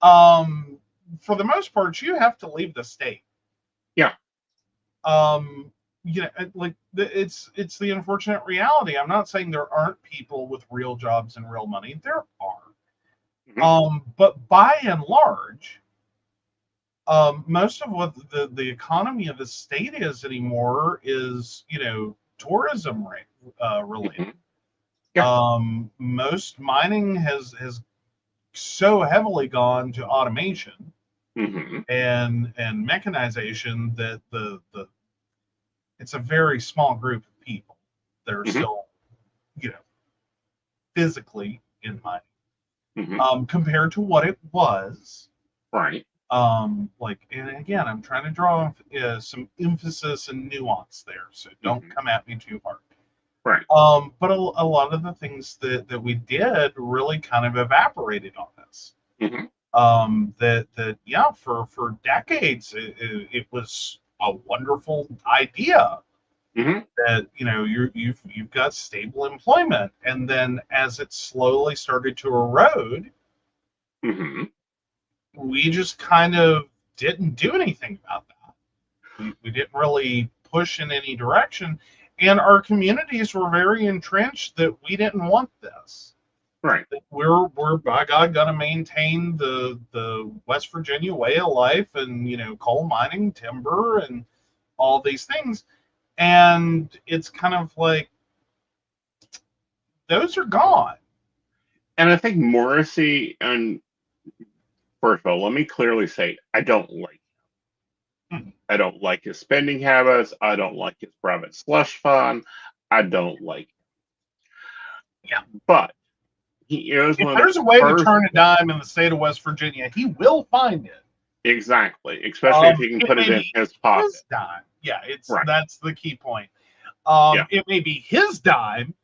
for the most part, you have to leave the state. Yeah. You know, like it's the unfortunate reality. I'm not saying there aren't people with real jobs and real money. There are. But by and large, most of what the economy of the state is anymore is, tourism related. Yeah. Most mining has so heavily gone to automation and mechanization that the it's a very small group of people that are still, physically in mining, compared to what it was. Right. And again, I'm trying to draw some emphasis and nuance there, so don't come at me too hard. Right. But a lot of the things that we did really kind of evaporated on us. For decades it was a wonderful idea that you've got stable employment, and then as it slowly started to erode, we just kind of didn't do anything about that. We didn't really push in any direction, and our communities were very entrenched that we didn't want this. Right. We're by God gonna maintain the West Virginia way of life, and coal mining, timber, and all these things. And it's kind of like those are gone. And I think Morrissey, and first of all, let me clearly say, I don't like him. I don't like his spending habits. I don't like his private slush fund. I don't like him. Yeah. But he is if there's a way to turn a dime in the state of West Virginia, he will find it. Exactly. Especially if he can put it in his pocket. His dime. Yeah, Right. That's the key point. It may be his dime,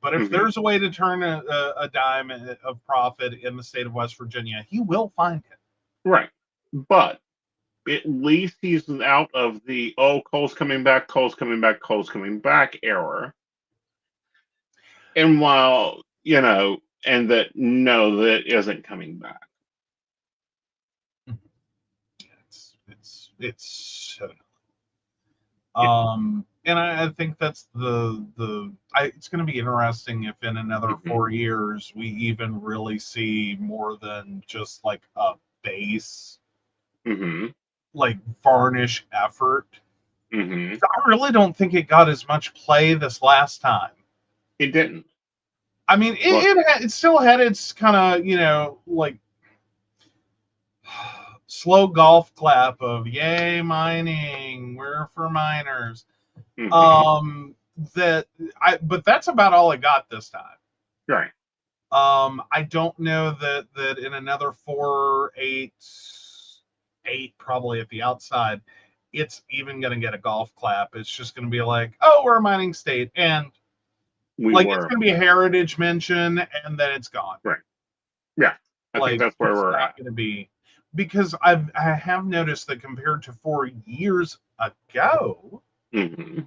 but if there's a way to turn a dime of profit in the state of West Virginia, he will find it. Right. But at least he's out of the, coal's coming back, coal's coming back, coal's coming back era. And while, and that, no, that isn't coming back. It's so. And I think that's it's going to be interesting if in another 4 years we even really see more than just like a base, like varnish effort. I really don't think it got as much play this last time. It didn't. I mean, it still had its kind of, like slow golf clap of "Yay, mining! We're for miners." But that's about all it got this time. Right. I don't know that in another 4, 8 probably at the outside, it's even going to get a golf clap. It's just going to be like, oh, we're a mining state, and it's going to be a heritage mention, and then it's gone. Right. Yeah. I think that's where we're at. Going to be, because I have noticed that compared to 4 years ago, it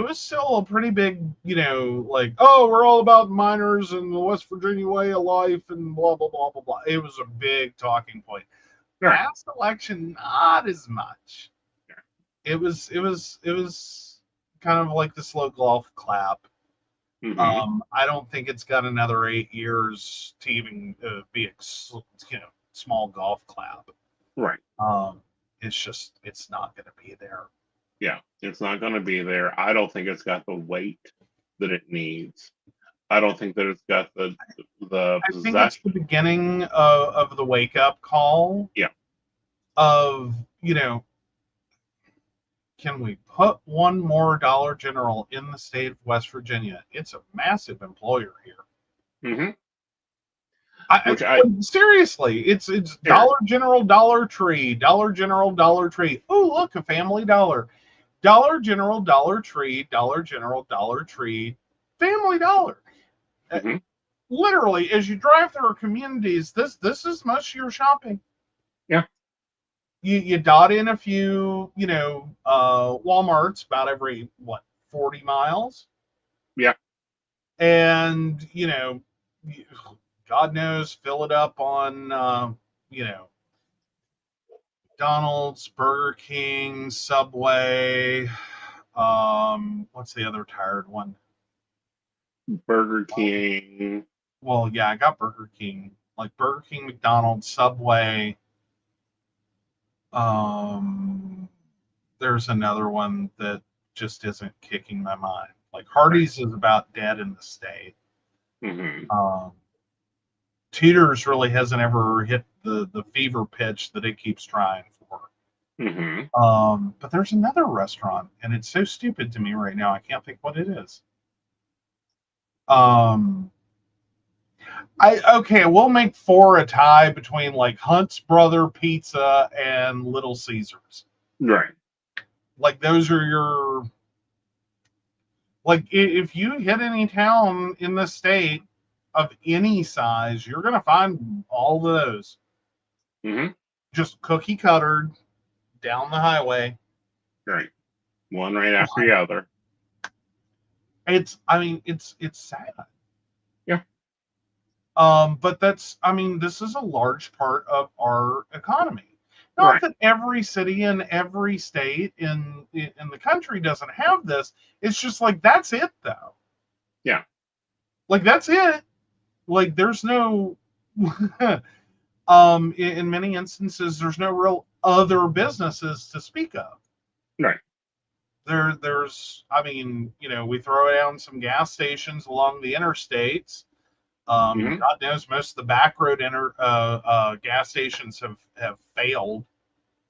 was still a pretty big, like, oh, we're all about miners and the West Virginia way of life and blah, blah, blah, blah, blah. It was a big talking point. Right. Past election, not as much. It was kind of like the slow golf clap. Mm-hmm. I don't think it's got another 8 years to even be a small golf clap. Right. It's not going to be there. Yeah. It's not going to be there. I don't think it's got the weight that it needs. I don't think that it's got the I think it's the possession. beginning of the wake up call Yeah. of, can we put one more Dollar General in the state of West Virginia? It's a massive employer here. Mm-hmm. I Which I seriously, it's Dollar General, Dollar Tree, Dollar General, Dollar Tree. Oh, look, a Family Dollar. Dollar General, Dollar Tree, Dollar General, Dollar Tree, Family Dollar. Mm-hmm. Literally, as you drive through our communities, this is most of your shopping. Yeah. You dot in a few, Walmarts about every 40 miles. Yeah. And God knows, fill it up on McDonald's, Burger King, Subway. What's the other tired one? Burger King. Well, yeah, I got Burger King, like Burger King, McDonald's, Subway. There's another one that just isn't kicking my mind. Like Hardee's is about dead in the state. Mm-hmm. Teeter's really hasn't ever hit the fever pitch that it keeps trying for. Mm-hmm. But there's another restaurant, and it's so stupid to me right now. I can't think what it is. We'll make four a tie between like Hunt's Brother Pizza and Little Caesars. Right. Like those are your, like if you hit any town in the state of any size, you're gonna find all of those. Mm-hmm. Just cookie cuttered down the highway. Right. One right after the other. It's sad. Yeah. But this is a large part of our economy. Not that every city and every state in the country doesn't have this. It's just like that's it though. Yeah. Like that's it. Like there's no in many instances there's no real other businesses to speak of. Right. There's we throw down some gas stations along the interstates. Mm-hmm. God knows most of the back road gas stations have failed.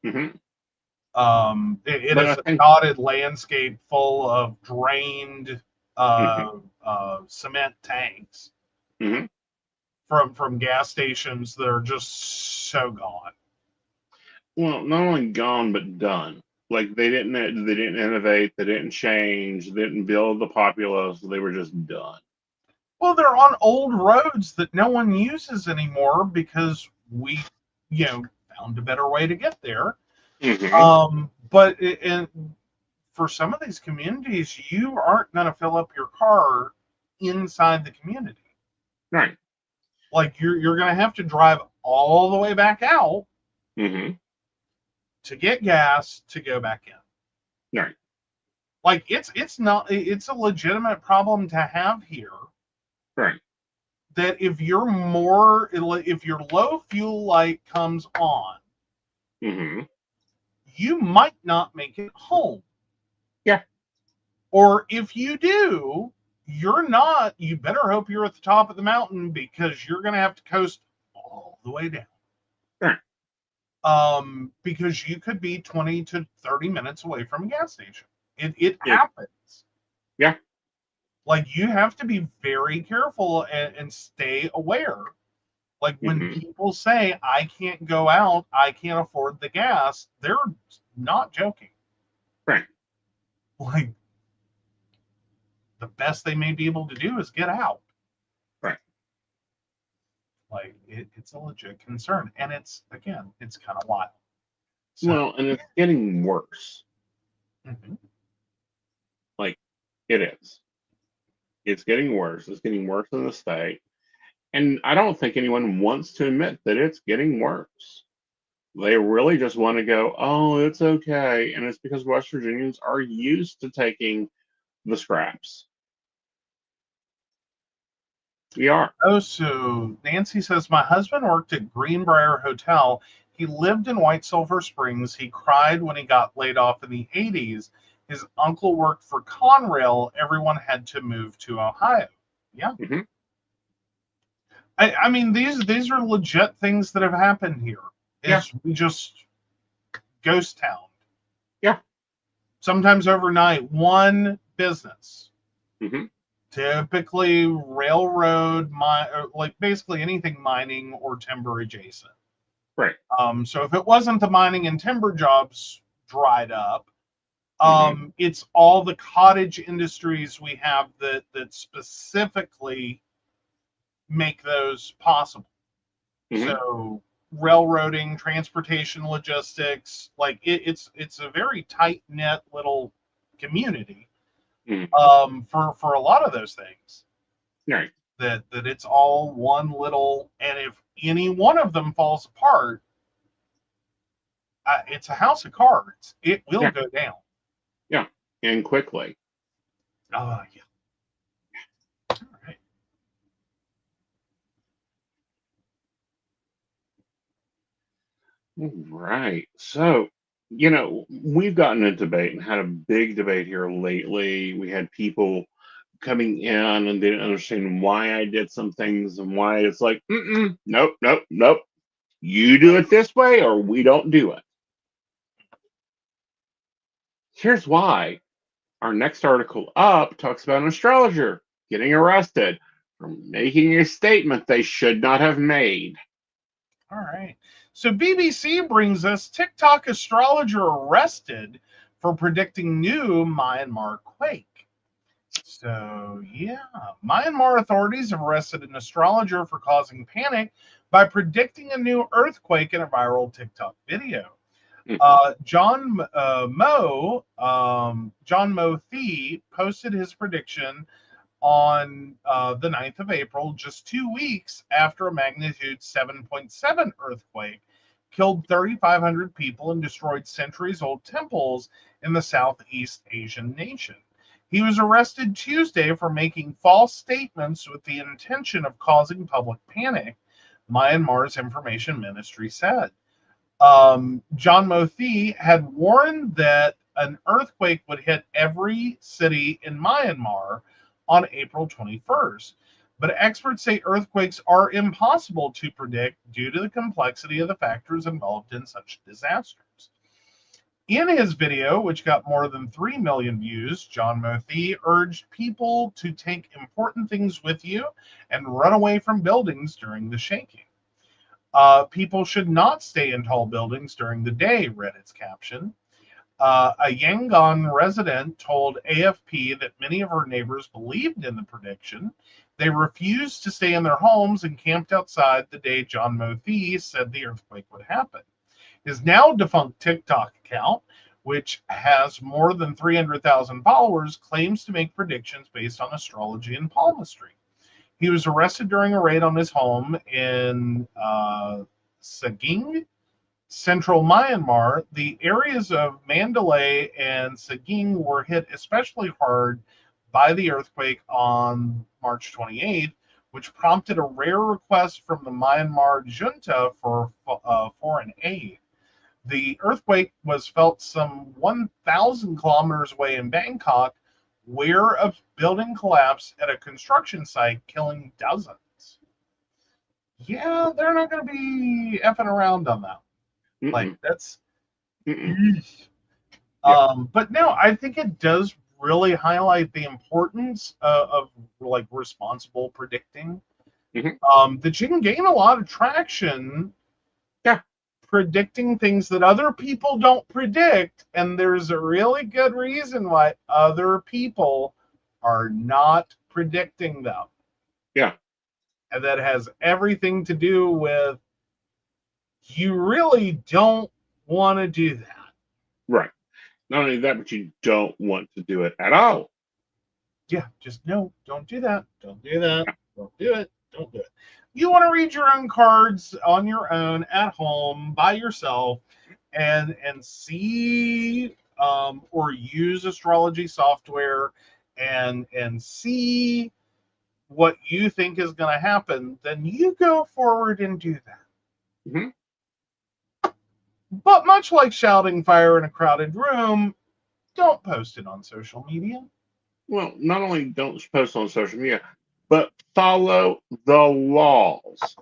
Mm-hmm. It is a dotted landscape full of drained cement tanks mm-hmm. from gas stations that are just so gone. Well, not only gone but done. Like they didn't innovate, they didn't change, they didn't build the populace. They were just done. Well, they're on old roads that no one uses anymore because we, found a better way to get there. Mm-hmm. But for some of these communities, you aren't going to fill up your car inside the community. Right. Like you're going to have to drive all the way back out mm-hmm. to get gas to go back in. Right. Like it's a legitimate problem to have here. Right. That if your low fuel light comes on, mm-hmm. you might not make it home. Yeah. Or if you do, you better hope you're at the top of the mountain because you're going to have to coast all the way down. Right. Because you could be 20 to 30 minutes away from a gas station. It happens. Yeah. Like you have to be very careful and stay aware. Like when mm-hmm. people say, I can't go out, I can't afford the gas, they're not joking. Right. Like the best they may be able to do is get out. Right. Like it's a legit concern. And it's kind of wild. So, well, and it's getting worse. Mm-hmm. Like it is. It's getting worse. It's getting worse in the state. And I don't think anyone wants to admit that it's getting worse. They really just want to go, oh, it's okay. And it's because West Virginians are used to taking the scraps. We are. Oh, so Nancy says, my husband worked at Greenbrier Hotel. He lived in White Silver Springs. He cried when he got laid off in the 80s. His uncle worked for Conrail. Everyone had to move to Ohio. Yeah. Hmm. I mean, these are legit things that have happened here. Yeah. Is we just ghost town. Yeah. Sometimes overnight, one business. Hmm. Typically railroad, like basically anything mining or timber adjacent. Right. So if it wasn't the mining and timber jobs dried up, Hmm. it's all the cottage industries we have that specifically make those possible. Hmm. So railroading, transportation, logistics, like it's a very tight knit little community Hmm. for a lot of those things. Right. That it's all one little, and if any one of them falls apart, it's a house of cards. It will Yeah. go down. Yeah. And quickly. Yeah. All right. Right. So, we've gotten a debate and had a big debate here lately. We had people coming in and they didn't understand why I did some things and why it's like, nope, nope, nope. You do it this way or we don't do it. Here's why. Our next article up talks about an astrologer getting arrested for making a statement they should not have made. All right. So BBC brings us TikTok astrologer arrested for predicting new Myanmar quake. So, yeah, Myanmar authorities have arrested an astrologer for causing panic by predicting a new earthquake in a viral TikTok video. Mhm. John Mo Thee posted his prediction on the 9th of April, just 2 weeks after a magnitude 7.7 earthquake killed 3,500 people and destroyed centuries old temples in the Southeast Asian nation. He was arrested Tuesday for making false statements with the intention of causing public panic, Myanmar's information ministry said. John Mothi had warned that an earthquake would hit every city in Myanmar on April 21st. But experts say earthquakes are impossible to predict due to the complexity of the factors involved in such disasters. In his video, which got more than 3 million views, John Mothi urged people to take important things with you and run away from buildings during the shaking. People should not stay in tall buildings during the day, read its caption. A Yangon resident told AFP that many of her neighbors believed in the prediction. They refused to stay in their homes and camped outside the day John Mothi said the earthquake would happen. His now defunct TikTok account, which has more than 300,000 followers, claims to make predictions based on astrology and palmistry. He was arrested during a raid on his home in Saging, central Myanmar. The areas of Mandalay and Saging were hit especially hard by the earthquake on March 28th, which prompted a rare request from the Myanmar junta for foreign aid. The earthquake was felt some 1,000 kilometers away in Bangkok, where a building collapsed at a construction site, killing dozens. Yeah, they're not going to be effing around on that. Like, Mm-mm. that's. Mm-mm. Yep. But no, I think it does really highlight the importance of like responsible predicting. Hmm. That you can gain a lot of traction Yeah. predicting things that other people don't predict, and there's a really good reason why other people are not predicting them. Yeah. And that has everything to do with you really don't want to do that. Right. Not only that, but you don't want to do it at all. Yeah, just no, don't do that. Don't do that. Don't do it. Don't do it. You want to read your own cards on your own at home by yourself and see or use astrology software and see what you think is going to happen, then you go forward and do that. Mm-hmm. But much like shouting fire in a crowded room, don't post it on social media. Well, not only don't post on social media, but follow the laws.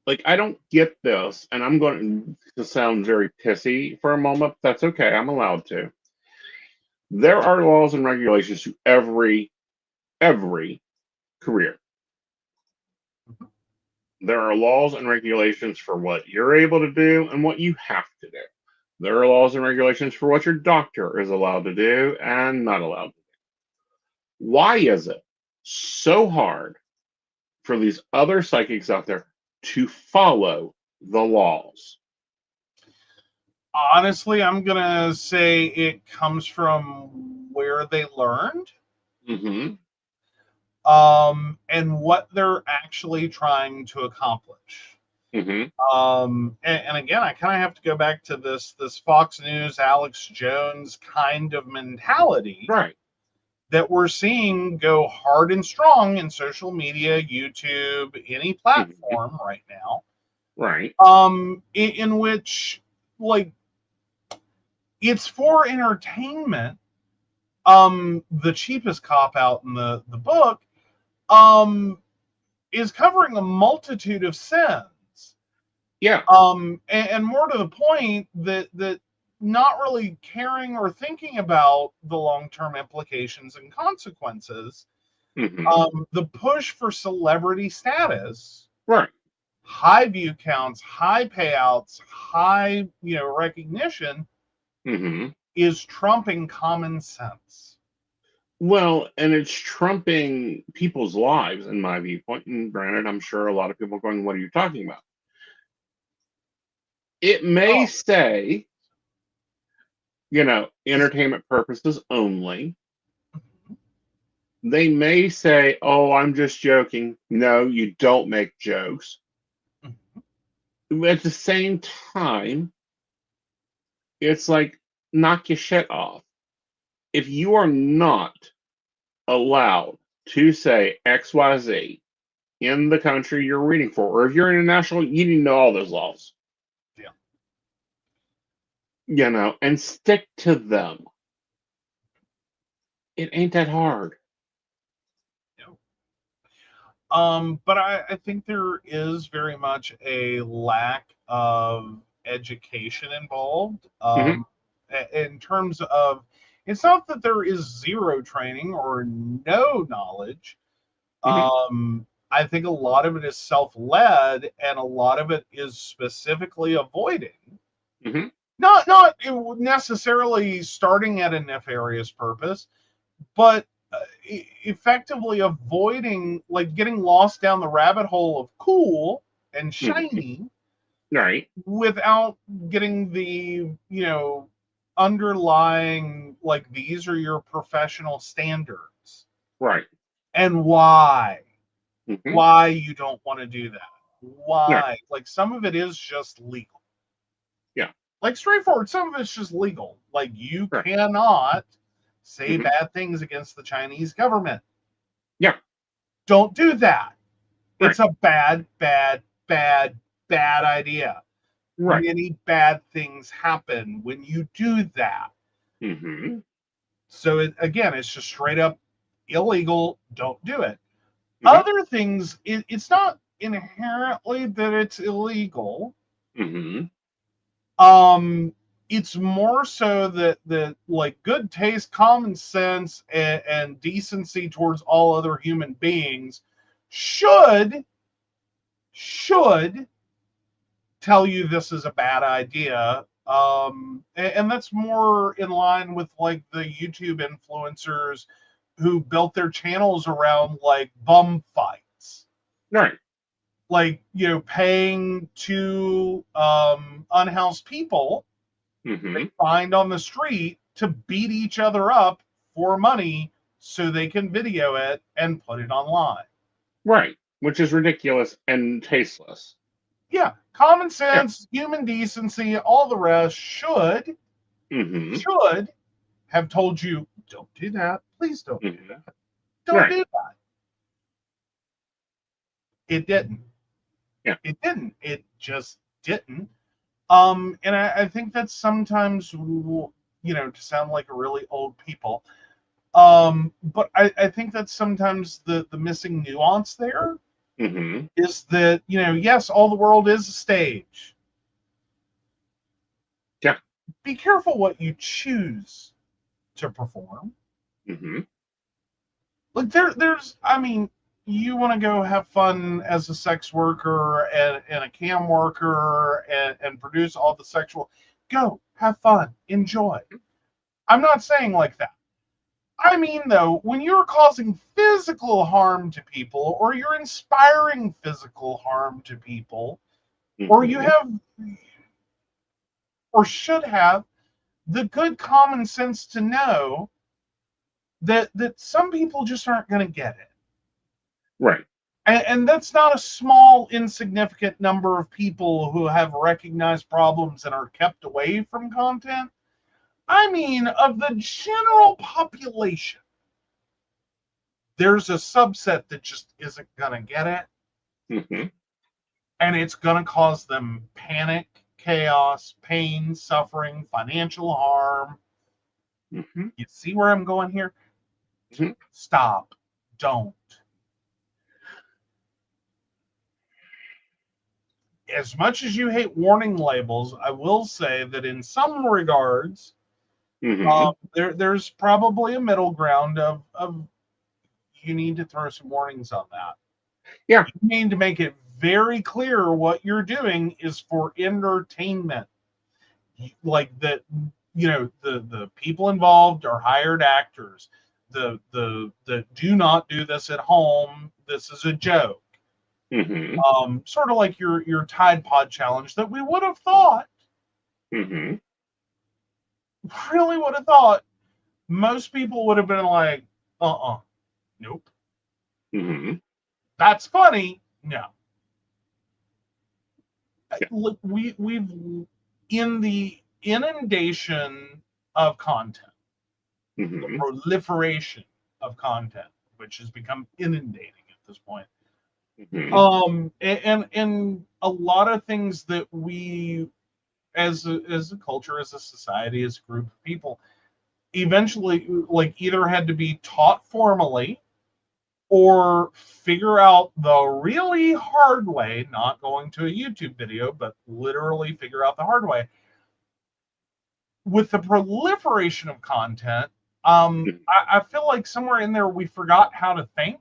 Like, I don't get this, and I'm going to sound very pissy for a moment. But that's okay. I'm allowed to. There are laws and regulations to every career. There are laws and regulations for what you're able to do and what you have to do. There are laws and regulations for what your doctor is allowed to do and not allowed to do. Why is it so hard for these other psychics out there to follow the laws? Honestly, I'm going to say it comes from where they learned. Mm-hmm. And what they're actually trying to accomplish. Mm-hmm. And again, I kind of have to go back to this Fox News, Alex Jones kind of mentality, Right. that we're seeing go hard and strong in social media, YouTube, any platform right now. Right. In which, like, it's for entertainment. The cheapest cop out in the book is covering a multitude of sins. Yeah. And more to the point, that not really caring or thinking about the long-term implications and consequences. Mm-hmm. The push for celebrity status, Right. high view counts, high payouts, high recognition, Mm-hmm. is trumping common sense. Well, and it's trumping people's lives, in my viewpoint. And granted, I'm sure a lot of people are going, "What are you talking about?" It may say, entertainment purposes only. They may say, "Oh, I'm just joking." No, you don't make jokes. At the same time, it's like, knock your shit off. If you are not allowed to say XYZ in the country you're reading for, or if you're international, you need to know all those laws. Yeah. And stick to them. It ain't that hard. But I think there is very much a lack of education involved. In terms of, it's not that there is zero training or no knowledge. I think a lot of it is self-led, and a lot of it is specifically avoiding. Not necessarily starting at a nefarious purpose, but effectively avoiding, like, getting lost down the rabbit hole of cool and shiny, right, without getting the underlying, like, these are your professional standards, right, and why you don't want to do that, why. Like, some of it is just legal. Like, straightforward. Some of it's just legal. Like, you cannot say bad things against the Chinese government. Don't do that. It's a bad idea. Many bad things happen when you do that. So again, it's just straight up illegal. Don't do it. Other things, it's not inherently that it's illegal. It's more so that like good taste, common sense, and decency towards all other human beings should tell you this is a bad idea. And that's more in line with, like, the YouTube influencers who built their channels around, like, bum fights. Like, paying two unhoused people they find on the street to beat each other up for money so they can video it and put it online. Right. Which is ridiculous and tasteless. Yeah, common sense, human decency, all the rest should have told you, don't do that. Please don't do that. Don't do that. It didn't. Yeah. It didn't. It just didn't. And I think that's sometimes, to sound like a really old people. But I think that's sometimes the missing nuance there is that, yes, all the world is a stage. Yeah. Be careful what you choose to perform. Like there's, you want to go have fun as a sex worker and a cam worker and produce all the sexual, go have fun, enjoy. I'm not saying like that. I mean, though, when you're causing physical harm to people, or you're inspiring physical harm to people, or you have, or should have, the good common sense to know that some people just aren't going to get it. Right. And that's not a small, insignificant number of people who have recognized problems and are kept away from content. I mean, of the general population, there's a subset that just isn't going to get it. And it's going to cause them panic, chaos, pain, suffering, financial harm. You see where I'm going here? Stop. Don't. As much as you hate warning labels, I will say that in some regards, there's probably a middle ground of you need to throw some warnings on that. Yeah. You need to make it very clear what you're doing is for entertainment. Like that, the people involved are hired actors. The do not do this at home. This is a joke. Sort of like your Tide Pod challenge that we would have thought, really would have thought, most people would have been like, nope. That's funny. No. Yeah. Look, we've in the inundation of content, the proliferation of content, which has become inundating at this point. And a lot of things that we, as a culture, as a society, as a group of people, eventually like either had to be taught formally or figure out the really hard way, not going to a YouTube video, but literally figure out the hard way. With the proliferation of content, I feel like somewhere in there we forgot how to think.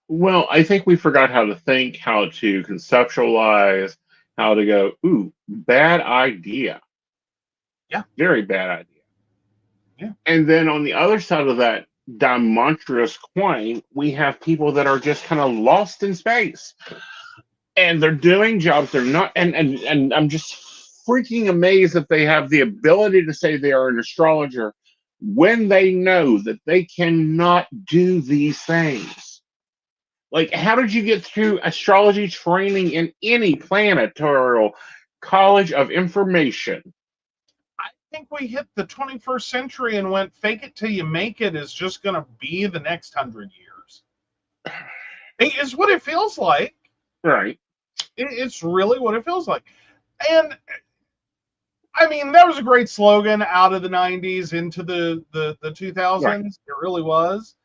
Well, I think we forgot how to think, how to conceptualize, how to go, ooh, bad idea. Yeah. Very bad idea. Yeah. And then on the other side of that monstrous coin, we have people that are just kind of lost in space. And they're doing jobs they're not, and I'm just freaking amazed that they have the ability to say they are an astrologer when they know that they cannot do these things. Like, how did you get through astrology training in any planetary college of information? I think we hit the 21st century and went, fake it till you make it is just going to be the next 100 years. It's what it feels like. Right. It's really what it feels like. And I mean, that was a great slogan out of the 90s into the 2000s. Right. It really was.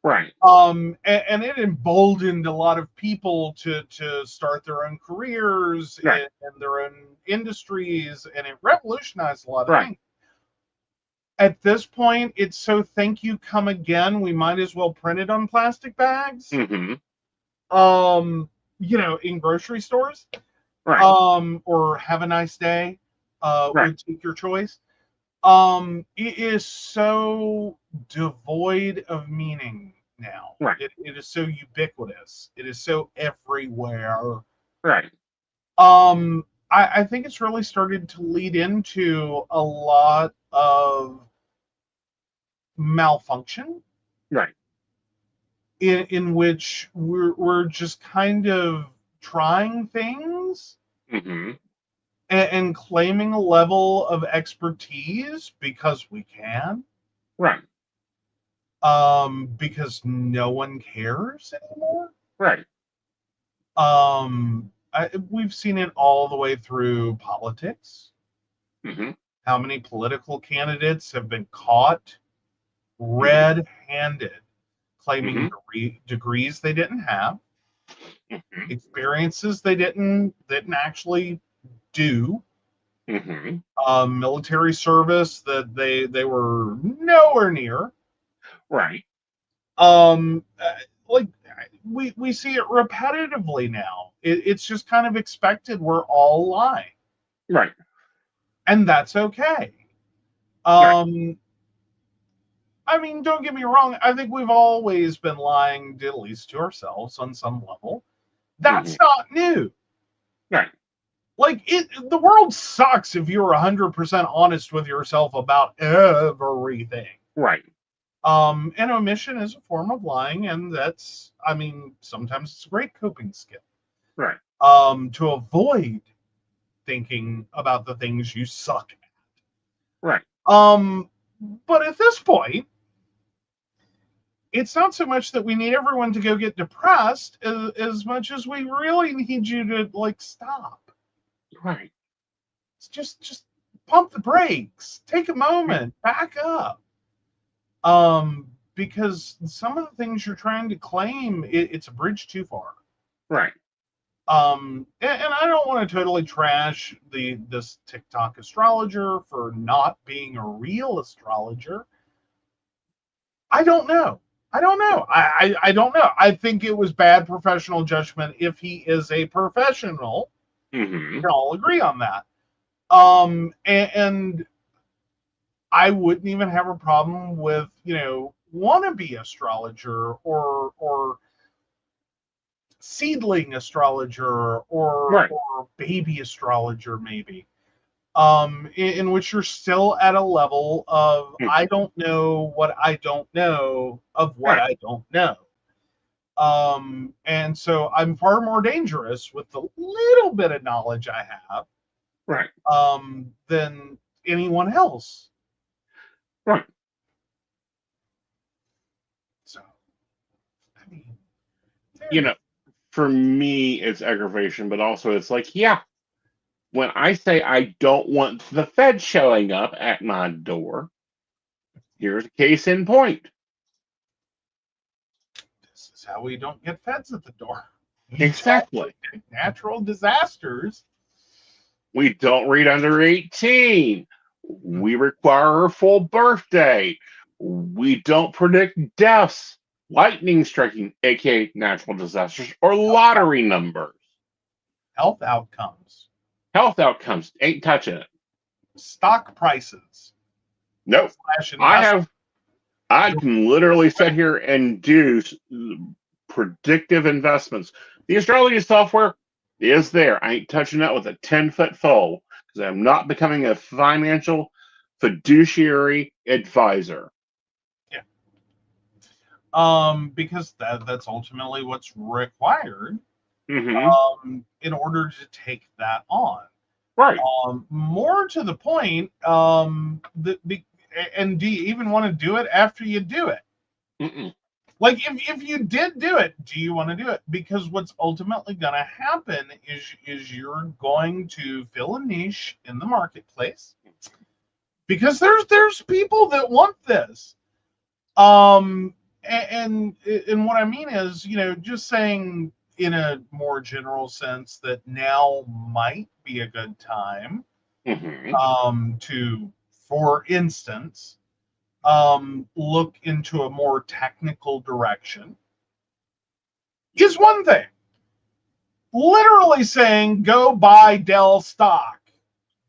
Right. And it emboldened a lot of people to start their own careers and their own industries, and it revolutionized a lot of things. At this point, it's so thank you, come again. We might as well print it on plastic bags. In grocery stores. Right. Or have a nice day. Would take your choice. It is so devoid of meaning now. Right. It is so ubiquitous. It is so everywhere. Right. I think it's really started to lead into a lot of malfunction, Right. in which we're just kind of trying things Mm-hmm. and claiming a level of expertise because we can, Right. because no one cares anymore. Right. We've seen it all the way through politics. Mm-hmm. How many political candidates have been caught Mm-hmm. red-handed claiming degrees they didn't have, Mm-hmm. experiences they didn't actually do, Mm-hmm. military service that they were nowhere near. Right. Like we see it repetitively now. It's just kind of expected. We're all lying, Right. and that's okay. Right. I mean, don't get me wrong. I think we've always been lying, at least to ourselves on some level. Mm-hmm. That's not new. Right. Like the world sucks if you're 100% honest with yourself about everything. Right. And omission is a form of lying, and that's, I mean, sometimes it's a great coping skill. Right. To avoid thinking about the things you suck at. Right. But at this point, it's not so much that we need everyone to go get depressed as much as we really need you to like stop. Right. It's just pump the brakes, take a moment, back up. Because some of the things you're trying to claim, it's a bridge too far. Right. And I don't want to totally trash this TikTok astrologer for not being a real astrologer. I don't know. I don't know. I don't know. I think it was bad professional judgment if he is a professional. Mm-hmm. We can all agree on that. And I wouldn't even have a problem with, wannabe astrologer or seedling astrologer Right. or baby astrologer maybe. In which you're still at a level of Mm-hmm. I don't know what I don't know of what Right. I don't know. And so I'm far more dangerous with the little bit of knowledge I have Right. than anyone else. Right. So, I mean, You know, for me, it's aggravation, but also it's like, yeah, when I say I don't want the Fed showing up at my door, here's a case in point. this is how we don't get feds at the door. Exactly. Natural disasters. We don't read under 18. We require a full birthday. We don't predict deaths, lightning striking, aka natural disasters, or lottery numbers. Health outcomes. Health outcomes, ain't touching it. Stock prices. Nope. I can literally sit here and do predictive investments. The astrology software is there. I ain't touching that with a 10-foot pole because I'm not becoming a financial fiduciary advisor. Yeah. Because that's ultimately what's required in order to take that on. Right. More to the point, and do you even want to do it after you do it? Mm-mm. Like, if you did do it, do you want to do it? Because what's ultimately going to happen is you're going to fill a niche in the marketplace because there's people that want this. And what I mean is, just saying in a more general sense that now might be a good time to, for instance, look into a more technical direction is one thing. Literally saying go buy Dell stock,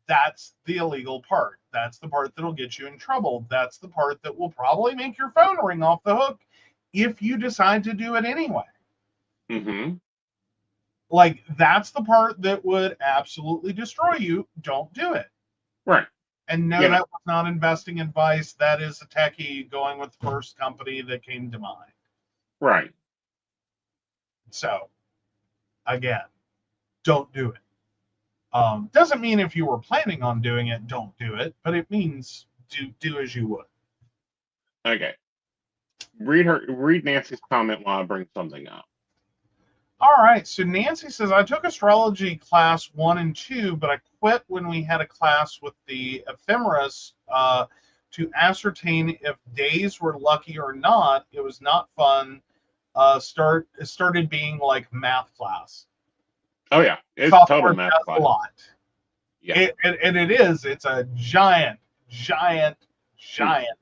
that's the illegal part. That's the part that'll get you in trouble. That's the part that will probably make your phone ring off the hook if you decide to do it anyway. Like, that's the part that would absolutely destroy you. Don't do it. Right. And no, You know, that was not investing advice. That is a techie going with the first company that came to mind. right. So, again, don't do it. Doesn't mean if you were planning on doing it, don't do it, but it means do as you would. Okay. Read Nancy's comment while I bring something up. All right. So Nancy says, I took astrology class 1 and 2, but I quit when we had a class with the ephemeris to ascertain if days were lucky or not. It was not fun. It started being like math class. Oh yeah, it's Software total math does class. a lot. Yeah. And it is. It's a giant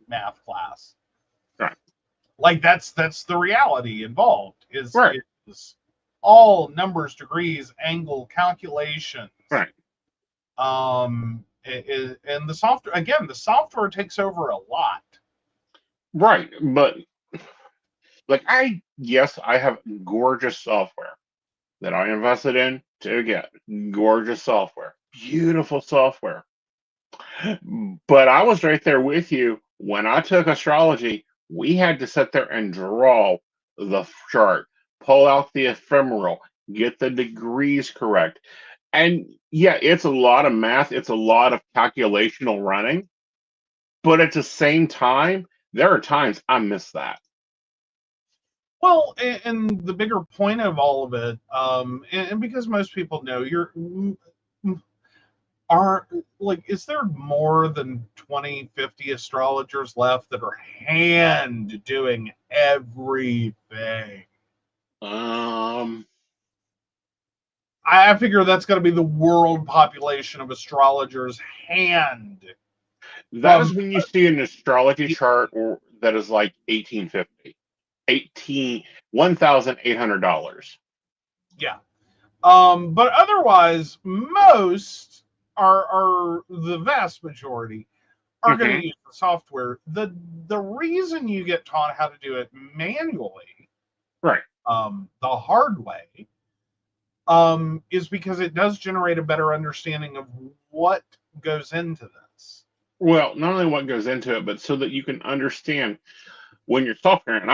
math class. Right. Like that's the reality involved. Right. Is all numbers, degrees, angle, calculations. Right. And the software takes over a lot. Right. But like I have gorgeous software that I invested in to get gorgeous software. Beautiful software. But I was right there with you when I took astrology. We had to sit there and draw the chart, pull out the ephemeral, get the degrees correct. And yeah, it's a lot of math, it's a lot of calculational running. But at the same time, there are times I miss that. Well, and the bigger point of all of it, and because most people know is there more than 20, 50 astrologers left that are hand doing everything? Um, I figure that's going to be the world population of astrologers hand. that is when you see an astrology chart that is like 1850. $1,800. Yeah. But otherwise, most are the vast majority are going to use the software. The reason you get taught how to do it manually, Right. the hard way, is because it does generate a better understanding of what goes into this. Well, not only what goes into it, but so that you can understand when you're software. And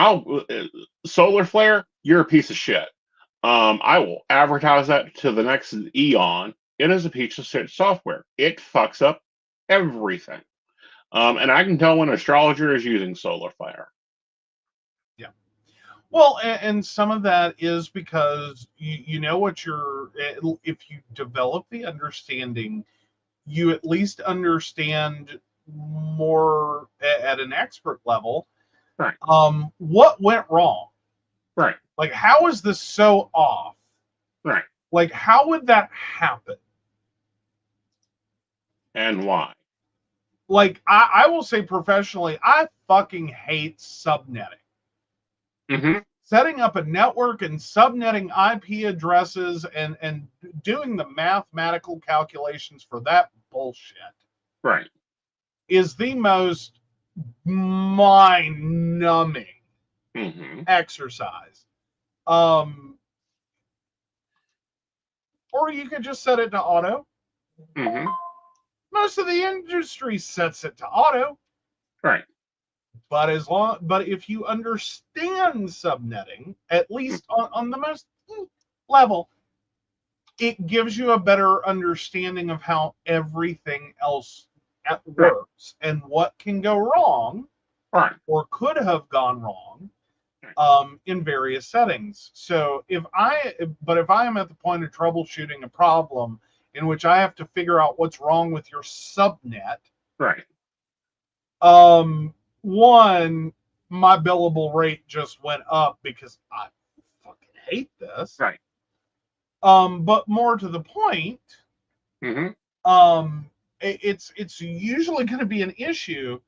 solar flare, you're a piece of shit. I will advertise that to the next eon. It is a piece of shit software. It fucks up everything. And I can tell when an astrologer is using solar flare. Yeah. Well, and some of that is because you know what if you develop the understanding, you at least understand more at an expert level. Right. What went wrong? Right. Like, how is this so off? Right. Like, how would that happen? And why? Like, I will say professionally, I fucking hate subnetting. Mm-hmm. Setting up a network and subnetting IP addresses and doing the mathematical calculations for that bullshit. Right. Is the most mind-numbing exercise. Or you could just set it to auto. Mm-hmm. Most of the industry sets it to auto. Right. But if you understand subnetting, at least on the most level, it gives you a better understanding of how everything else works and what can go wrong, or could have gone wrong, in various settings. So if I am at the point of troubleshooting a problem in which I have to figure out what's wrong with your subnet, right. One, my billable rate just went up because I fucking hate this. Right. But more to the point, it's usually going to be an issue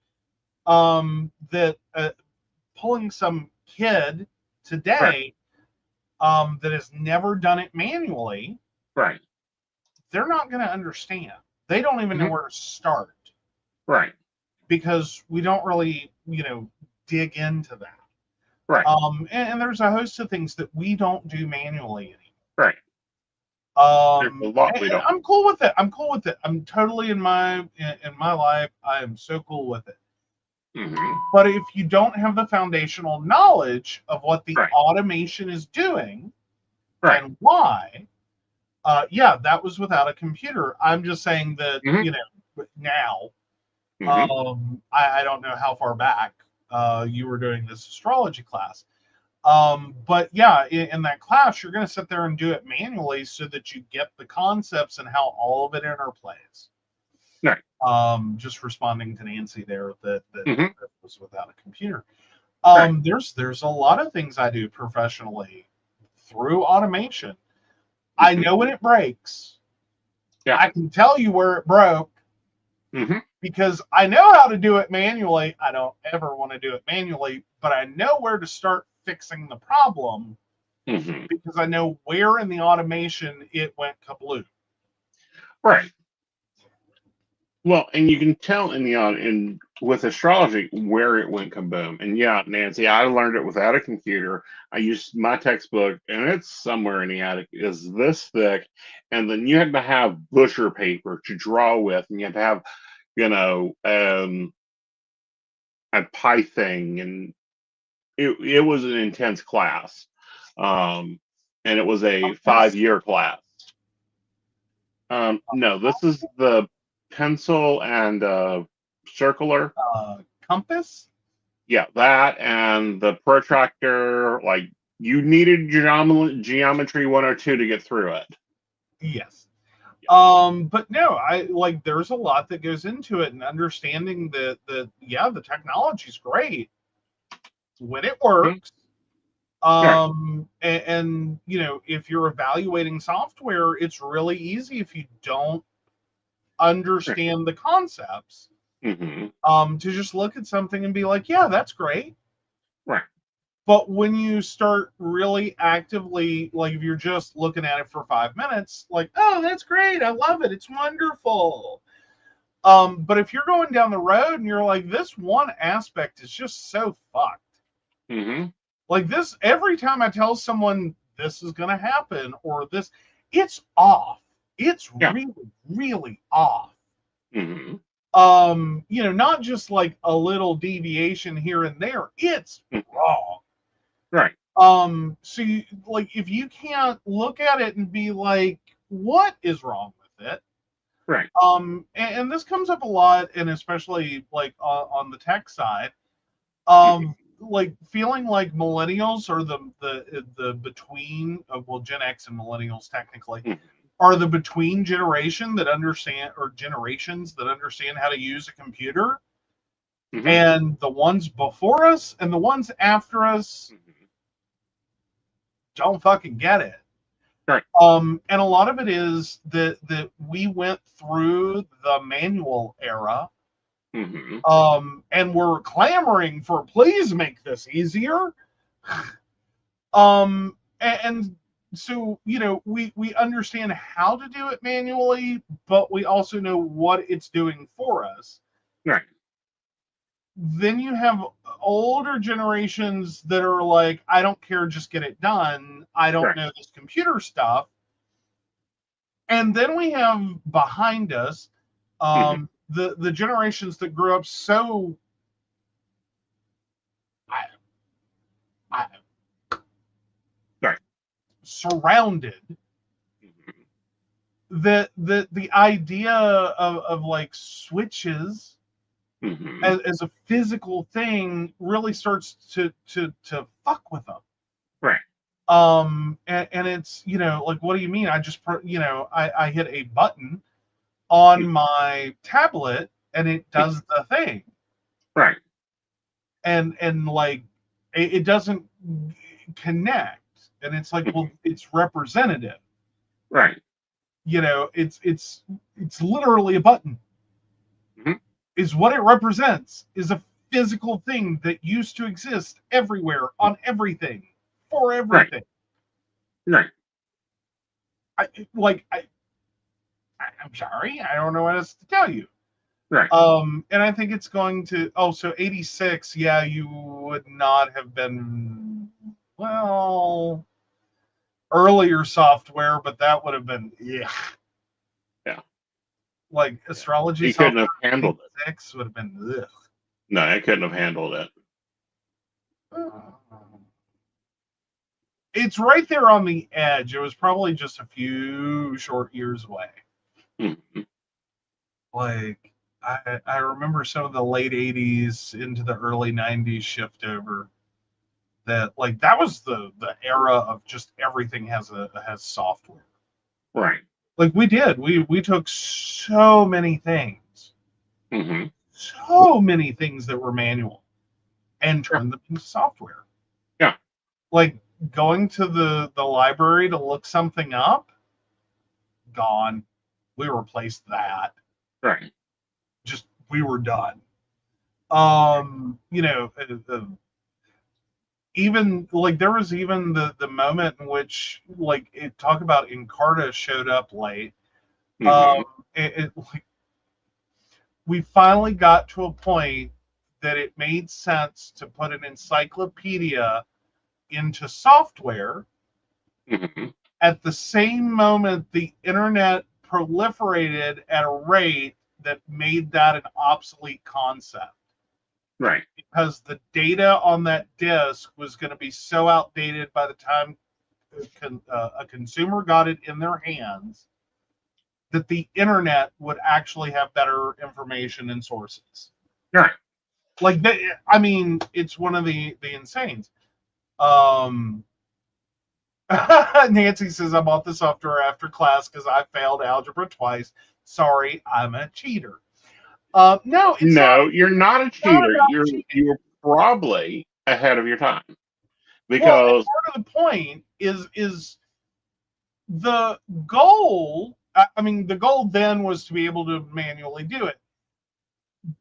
that pulling some kid today that has never done it manually, right, they're not going to understand. They don't even know where to start. Right. Because we don't really, dig into that. Right. And there's a host of things that we don't do manually anymore. Right. There's a lot we And don't. I'm cool with it. I'm cool with it. I'm totally in my life. I am so cool with it. Mm-hmm. But if you don't have the foundational knowledge of what the Right. automation is doing Right. and why, yeah, that was without a computer. I'm just saying that, Mm-hmm. now, Mm-hmm. I don't know how far back you were doing this astrology class. But yeah, in that class, you're going to sit there and do it manually so that you get the concepts and how all of it interplays. Right. Just responding to Nancy there Mm-hmm. that was without a computer. Right. There's a lot of things I do professionally through automation. I Mm-hmm. know when it breaks. Yeah. I can tell you where it broke Mm-hmm. because I know how to do it manually. I don't ever want to do it manually, but I know where to start fixing the problem Mm-hmm. because I know where in the automation it went kablooey. Right. Well, and you can tell in with astrology where it went kaboom. And yeah, Nancy, I learned it without a computer. I used my textbook, and it's somewhere in the attic, is this thick, and then you had to have busher paper to draw with, and you had to have, a pie thing, and it was an intense class, and it was a Compass? 5-year class. No, this is the pencil and circular. Compass? Yeah, that and the protractor. Like you needed geometry 102 to get through it. Yes. But no, I like there's a lot that goes into it and understanding that yeah, the technology's great when it Mhm. works. Right, And if you're evaluating software, it's really easy if you don't right, understand the concepts. hmm To just look at something and be like, yeah, that's great. right, But when you start really actively, like if you're just looking at it for 5 minutes, like, oh, that's great, I love it, it's wonderful. But if you're going down the road and you're like, this one aspect is just so fucked. hmm Like this, every time I tell someone this is gonna happen or this, it's off. It's yeah, really, really off. hmm Not just like a little deviation here and there. It's wrong. right, So like if you can't look at it and be like, what is wrong with it? right, And this comes up a lot, and especially like on the tech side, hmm like feeling like millennials are the between well, Gen X and millennials technically are the between generation that understand, or generations that understand how to use a computer, hmm and the ones before us and the ones after us don't fucking get it. right, And a lot of it is that we went through the manual era, hmm and we're clamoring for please make this easier. And so we understand how to do it manually, but we also know what it's doing for us. right, Then you have older generations that are like, I don't care, just get it done, I don't right, know this computer stuff. And then we have behind us hmm the generations that grew up so I, I, right, surrounded hmm that the idea of like switches hmm as a physical thing really starts to fuck with them. right, And it's, like, what do you mean? I just I hit a button on mhm, my tablet and it does the thing. right, And like it doesn't connect. And it's like, hmm well, it's representative. right, It's literally a button. hmm Is what it represents is a physical thing that used to exist everywhere on everything for right, everything. right, I like I'm sorry, I don't know what else to tell you. right, And I think it's going to. Oh, so 86. Yeah, you would not have been. Well, earlier software, but that would have been Yeah. Like astrology He couldn't software have handled it. 6 would have been ugh. No, he couldn't have handled it. It's right there on the edge. It was probably just a few short years away. Mhm. Like I remember some of the late 80s into the early 90s shift over that like that was the era of just everything has software. Right. Like we took so many things, hmm so many things that were manual and turned them into software. Yeah. Like going to the library to look something up, gone. We replaced that. Right. Just we were done. You know, even like there was even the moment in which like it talk about Encarta showed up late. hmm Like, we finally got to a point that it made sense to put an encyclopedia into software. hmm At the same moment, the internet proliferated at a rate that made that an obsolete concept. Right. Because the data on that disk was going to be so outdated by the time a consumer got it in their hands that the internet would actually have better information and sources. Right. Like, I mean, it's one of the insanes. Nancy says, I bought the software after class because I failed algebra twice. Sorry, I'm a cheater. No, it's No, you're not a not cheater. about cheating. You're probably ahead of your time Well, because part of the point is the goal. I mean, the goal then was to be able to manually do it.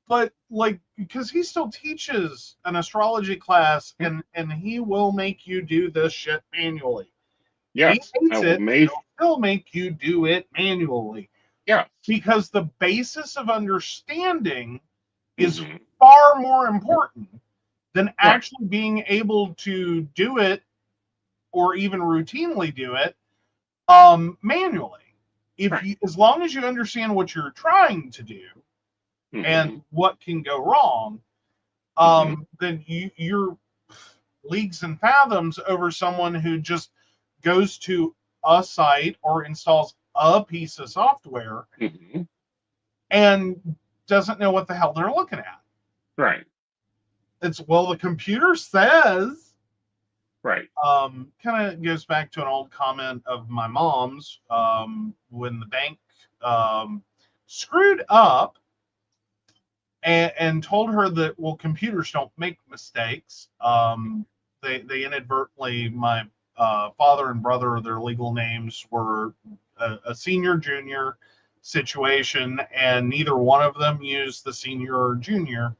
But like, because he still teaches an astrology class, and he will make you do this shit manually. yes, He hates it. amazing. He'll make you do it manually. Yeah. Because the basis of understanding is hmm far more important than Right. actually being able to do it or even routinely do it manually. If Right. you, as long as you understand what you're trying to do hmm and what can go wrong, hmm then you're leagues and fathoms over someone who just goes to a site or installs a piece of software hmm and doesn't know what the hell they're looking at. Right. It's, well, the computer says. Right. Kind of goes back to an old comment of my mom's when the bank screwed up and told her that, well, computers don't make mistakes. They inadvertently, my father and brother, their legal names were a senior junior situation, and neither one of them used the senior or junior.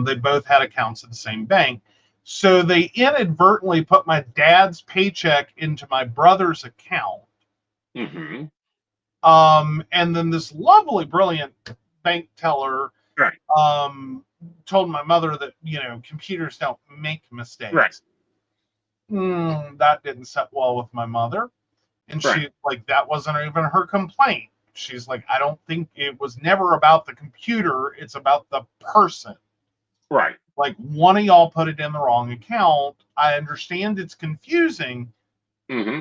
They both had accounts at the same bank. So they inadvertently put my dad's paycheck into my brother's account. hmm And then this lovely, brilliant bank teller Right. told my mother that, you know, computers don't make mistakes. Right. That didn't set well with my mother. And Right. she, like, that wasn't even her complaint. She's like, I don't think it was never about the computer. It's about the person. Right. Like, one of y'all put it in the wrong account. I understand it's confusing, hmm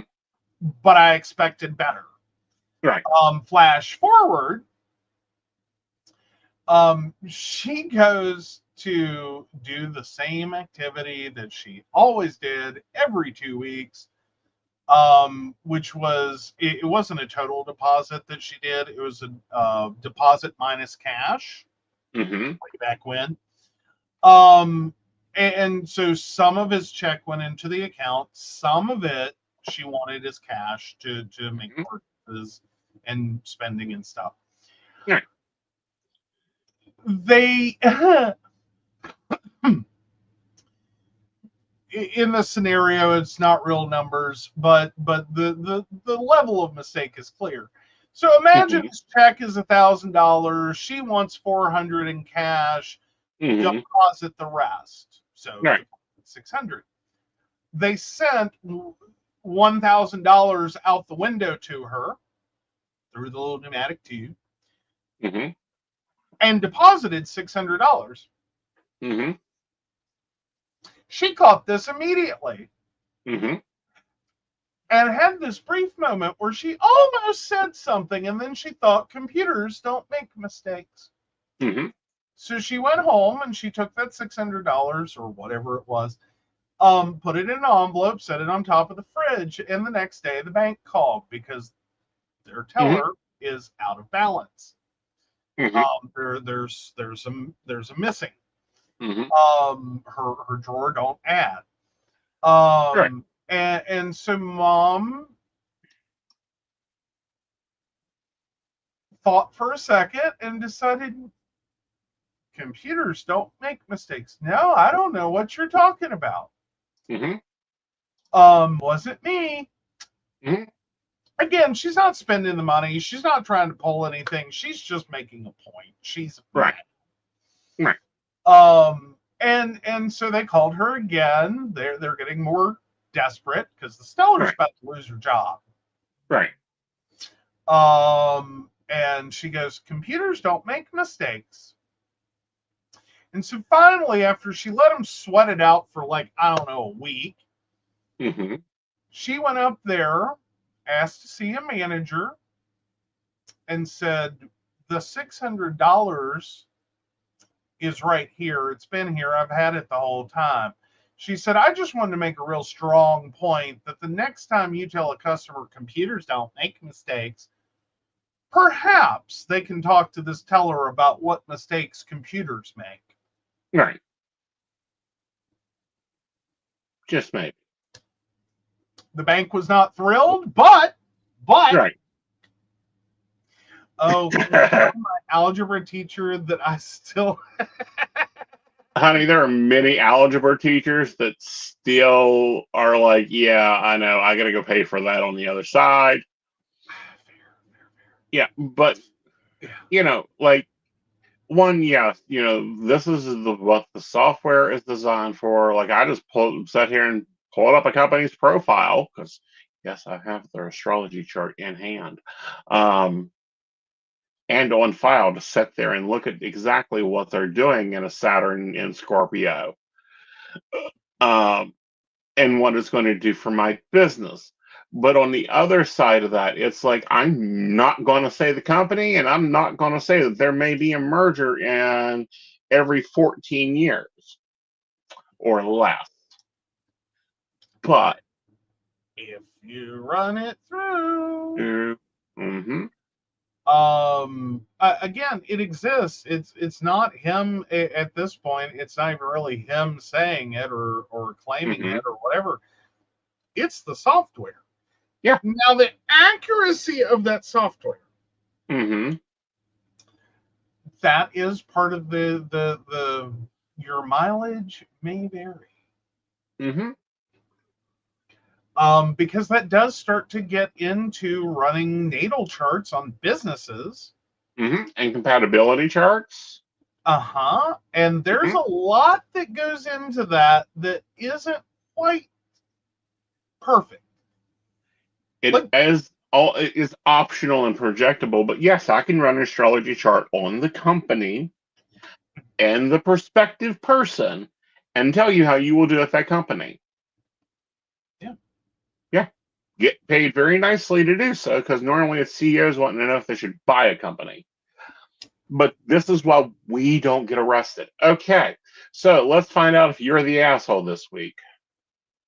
but I expected better. Right. Flash forward, she goes to do the same activity that she always did every 2 weeks, which was, it wasn't a total deposit that she did. It was a deposit minus cash, hmm way back when. And so some of his check went into the account, some of it she wanted as cash to make purchases and spending and stuff. Right. They in the scenario, it's not real numbers, but the level of mistake is clear. So imagine hmm his check is $1,000. She wants 400 in cash. hmm Deposit the rest. So Right. 600. They sent $1,000 out the window to her through the little pneumatic tube Mm-hmm. and deposited $600. Mm-hmm. She caught this immediately Mm-hmm. and had this brief moment where she almost said something, and then she thought computers don't make mistakes. Mm-hmm. So she went home and she took that $600 or whatever it was, put it in an envelope, set it on top of the fridge, and the next day the bank called because their teller is out of balance. Mm-hmm. There's a missing. Mm-hmm. Her drawer don't add. Right. And so mom thought for a second and decided computers don't make mistakes. No, I don't know what you're talking about. Mm-hmm. Wasn't me. Mm-hmm. Again, she's not spending the money. She's not trying to pull anything. She's just making a point. She's Right. Right. And so they called her again. They're getting more desperate because the Stellar's about to lose her job. Right. And she goes, computers don't make mistakes. And so finally, after she let him sweat it out for like, I don't know, a week, Mm-hmm. she went up there, asked to see a manager, and said, the $600 is right here. It's been here. I've had it the whole time. She said, I just wanted to make a real strong point that the next time you tell a customer computers don't make mistakes, perhaps they can talk to this teller about what mistakes computers make. Right. Just maybe. The bank was not thrilled, but Right. oh, my algebra teacher that I still Honey, there are many algebra teachers that still are like, yeah, I know, I gotta go pay for that on the other side. Yeah, but like one, yes, this is what the software is designed for. Like I just sat here and pulled up a company's profile because yes, I have their astrology chart in hand. And on file to sit there and look at exactly what they're doing in a Saturn in Scorpio, and what it's going to do for my business. But on the other side of that, it's like I'm not going to say the company, and I'm not going to say that there may be a merger in every 14 years or less. But if you run it through, mm-hmm. Again, it exists. It's not him at this point. It's not even really him saying it or claiming Mm-hmm. it or whatever. It's the software. Yeah. Now the accuracy of that software, Mm-hmm. that is part of the your mileage may vary. Mm-hmm. Because that does start to get into running natal charts on businesses. Mm-hmm. And compatibility charts. And there's a lot that goes into that isn't quite perfect. It is optional and projectable, but yes, I can run an astrology chart on the company and the prospective person and tell you how you will do at that company. Yeah. Get paid very nicely to do so because normally it's CEOs wanting to know if they should buy a company. But this is why we don't get arrested. Okay, so let's find out if you're the asshole this week.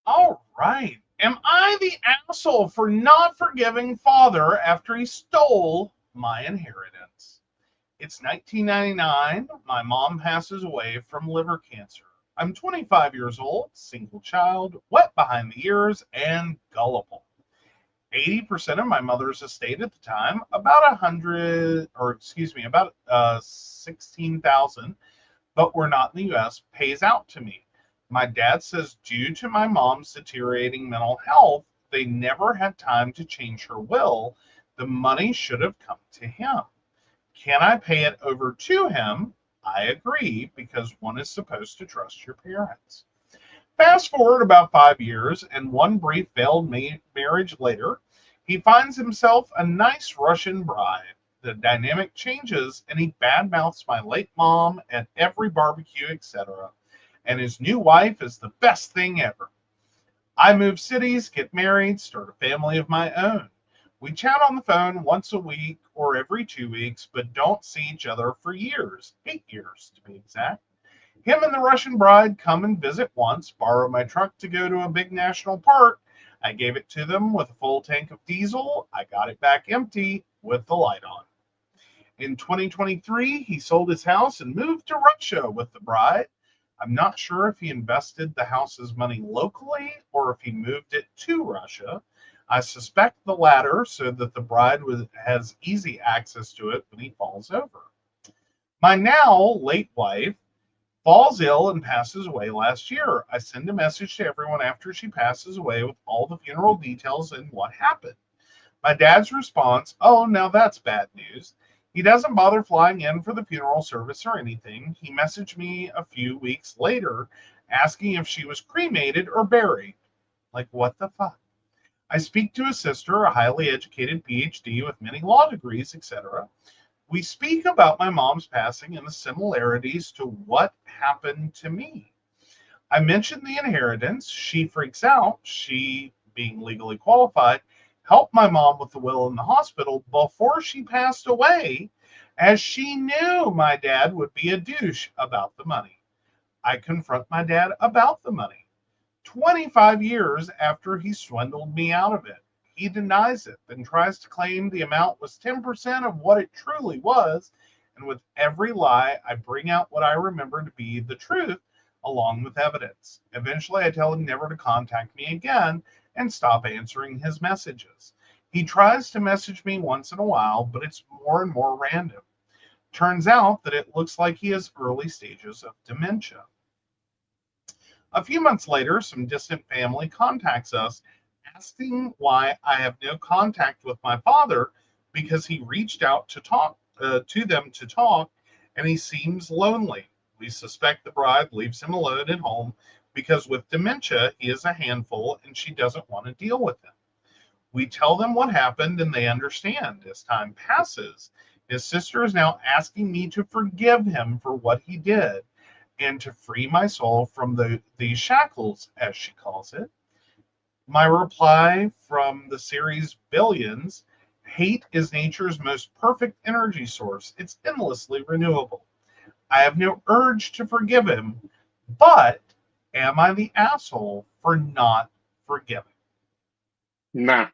All right. Am I the asshole for not forgiving father after he stole my inheritance? It's 1999. My mom passes away from liver cancer. I'm 25 years old, single child, wet behind the ears, and gullible. 80% of my mother's estate at the time, about 16,000, but we're not in the US, pays out to me. My dad says due to my mom's deteriorating mental health, they never had time to change her will. The money should have come to him. Can I pay it over to him? I agree, because one is supposed to trust your parents. Fast forward about 5 years, and one brief failed marriage later, he finds himself a nice Russian bride. The dynamic changes, and he badmouths my late mom at every barbecue, etc. And his new wife is the best thing ever. I move cities, get married, start a family of my own. We chat on the phone once a week or every 2 weeks, but don't see each other for years, 8 years to be exact. Him and the Russian bride come and visit once, borrow my truck to go to a big national park. I gave it to them with a full tank of diesel. I got it back empty with the light on. In 2023, he sold his house and moved to Russia with the bride. I'm not sure if he invested the house's money locally or if he moved it to Russia. I suspect the latter so that the bride has easy access to it when he falls over. My now late wife falls ill and passes away last year. I send a message to everyone after she passes away with all the funeral details and what happened. My dad's response, "Oh, now that's bad news." He doesn't bother flying in for the funeral service or anything. He messaged me a few weeks later asking if she was cremated or buried. Like, what the fuck? I speak to his sister, a highly educated PhD with many law degrees, etc. We speak about my mom's passing and the similarities to what happened to me. I mentioned the inheritance. She freaks out. She, being legally qualified, helped my mom with the will in the hospital before she passed away, as she knew my dad would be a douche about the money. I confront my dad about the money. 25 years after he swindled me out of it. He denies it and tries to claim the amount was 10% of what it truly was. And with every lie, I bring out what I remember to be the truth along with evidence. Eventually, I tell him never to contact me again and stop answering his messages. He tries to message me once in a while, but it's more and more random. Turns out that it looks like he has early stages of dementia. A few months later, some distant family contacts us asking why I have no contact with my father because he reached out to talk to them to talk, and he seems lonely. We suspect the bride leaves him alone at home because with dementia, he is a handful and she doesn't want to deal with him. We tell them what happened and they understand. As time passes, his sister is now asking me to forgive him for what he did and to free my soul from these shackles, as she calls it. My reply from the series Billions: hate is nature's most perfect energy source. It's endlessly renewable. I have no urge to forgive him, but am I the asshole for not forgiving? Nah.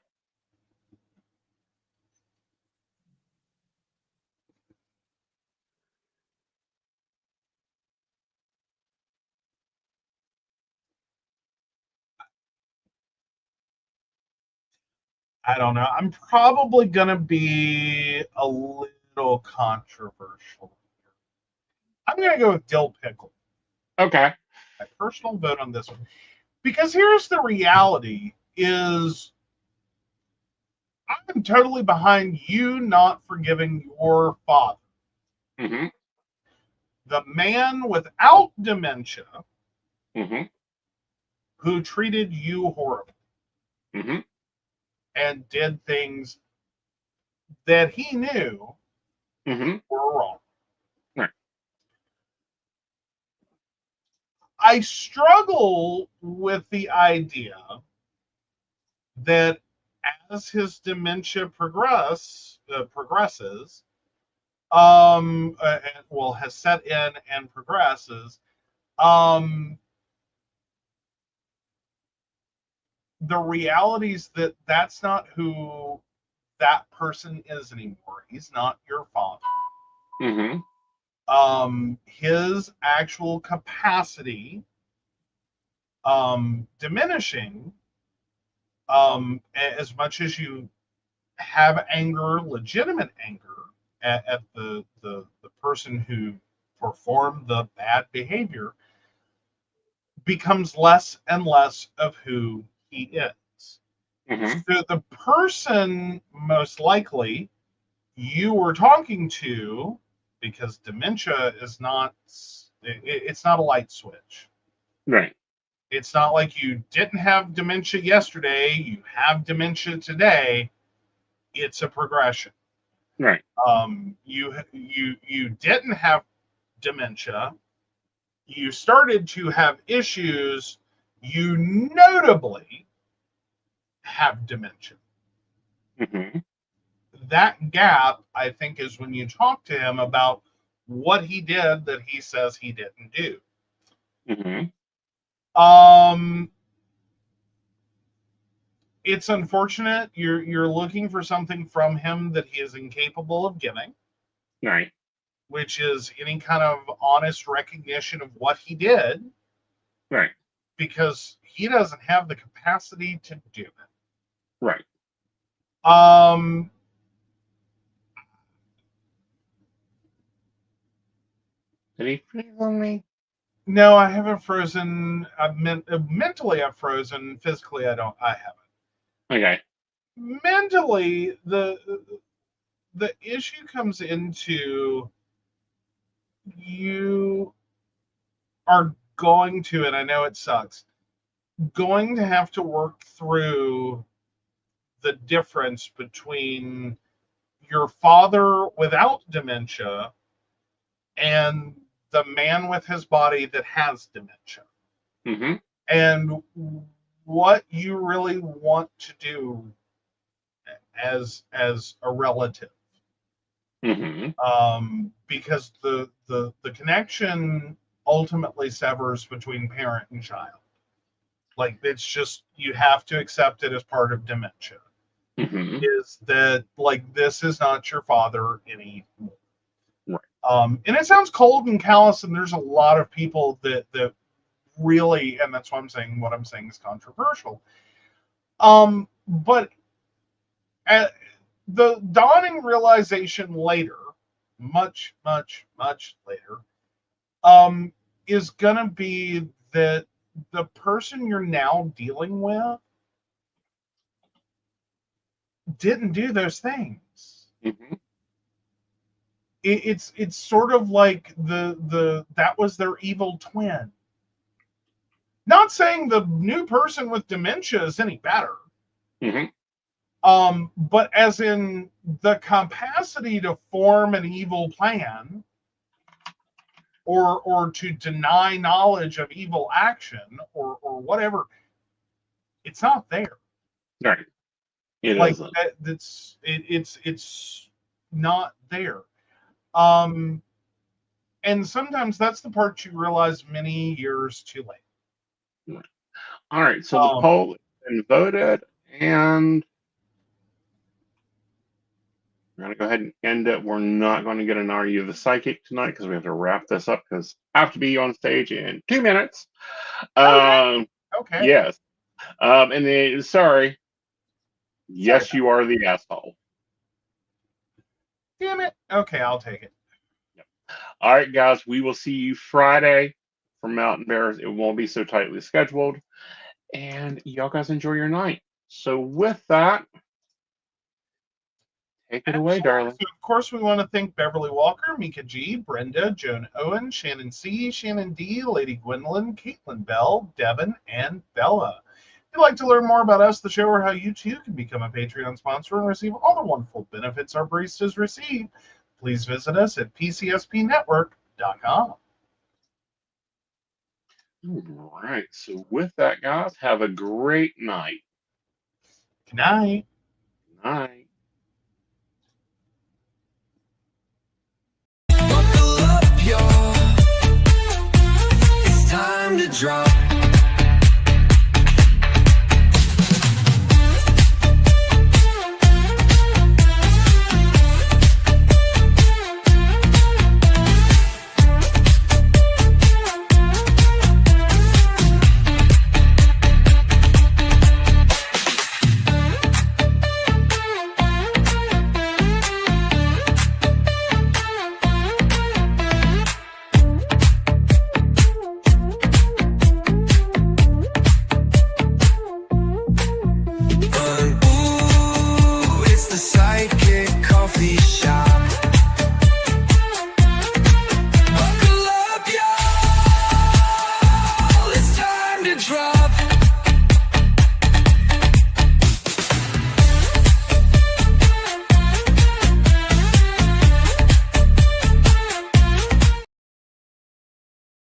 I don't know. I'm probably going to be a little controversial. I'm going to go with dill pickle. Okay. My personal vote on this one. Because here's the reality is I'm totally behind you not forgiving your father. Mm-hmm. The man without dementia Mm-hmm. who treated you horribly Mm-hmm. and did things that he knew Mm-hmm. were wrong. Right. I struggle with the idea that as his dementia progresses, has set in and progresses, the realities that that's not who that person is anymore. He's not your father. Mm-hmm. His actual capacity diminishing, as much as you have anger, legitimate anger at the person who performed the bad behavior, becomes less and less of who he is. Mm-hmm. So the person most likely you were talking to, because dementia is not, it's not a light switch. Right. It's not like you didn't have dementia yesterday, you have dementia today. It's a progression. Right. You didn't have dementia. You started to have issues. You notably have dementia. Mm-hmm. That gap, I think, is when you talk to him about what he did that he says he didn't do. Mm-hmm. It's unfortunate. You're looking for something from him that he is incapable of giving, Right. which is any kind of honest recognition of what he did, Right. because he doesn't have the capacity to do it. Right. Did he freeze on me? No, I haven't frozen. Mentally, I've frozen. Physically, I haven't. Okay. Mentally, the issue comes into, you are going to, and I know it sucks, going to have to work through the difference between your father without dementia and the man with his body that has dementia. Mm-hmm. And what you really want to do as a relative. Mm-hmm. Because the connection ultimately severs between parent and child. Like, it's just, you have to accept it as part of dementia. Mm-hmm. Is that, like, this is not your father anymore. Right. And it sounds cold and callous, and there's a lot of people that really, and that's why I'm saying what I'm saying is controversial. But at the dawning realization later, much later, is gonna be that the person you're now dealing with didn't do those things. Mm-hmm. It's sort of like that was their evil twin. Not saying the new person with dementia is any better. Mm-hmm. But as in the capacity to form an evil plan, or to deny knowledge of evil action, or whatever, it's not there. Right. It Like isn't. it's not there. And sometimes that's the part you realize many years too late. Right. All right. So the poll has been voted, and we're going to go ahead and end it. We're not going to get an Are You the Psychic tonight because we have to wrap this up, because I have to be on stage in 2 minutes. Okay. Yes. And then, sorry. Yes, you are the asshole. Damn it. Okay, I'll take it. Yep. All right, guys. We will see you Friday for Mountain Bears. It won't be so tightly scheduled. And y'all guys enjoy your night. So with that, take it away, darling. So, of course, we want to thank Beverly Walker, Mika G, Brenda, Joan Owen, Shannon C, Shannon D, Lady Gwendolyn, Caitlin Bell, Devin, and Bella. If you'd like to learn more about us, the show, or how you too can become a Patreon sponsor and receive all the wonderful benefits our baristas receive, please visit us at pcspnetwork.com. All right. So with that, guys, have a great night. Good night. Good night. Buckle up, y'all. It's time to drop. Ooh, it's the Sidekick Coffee Shop.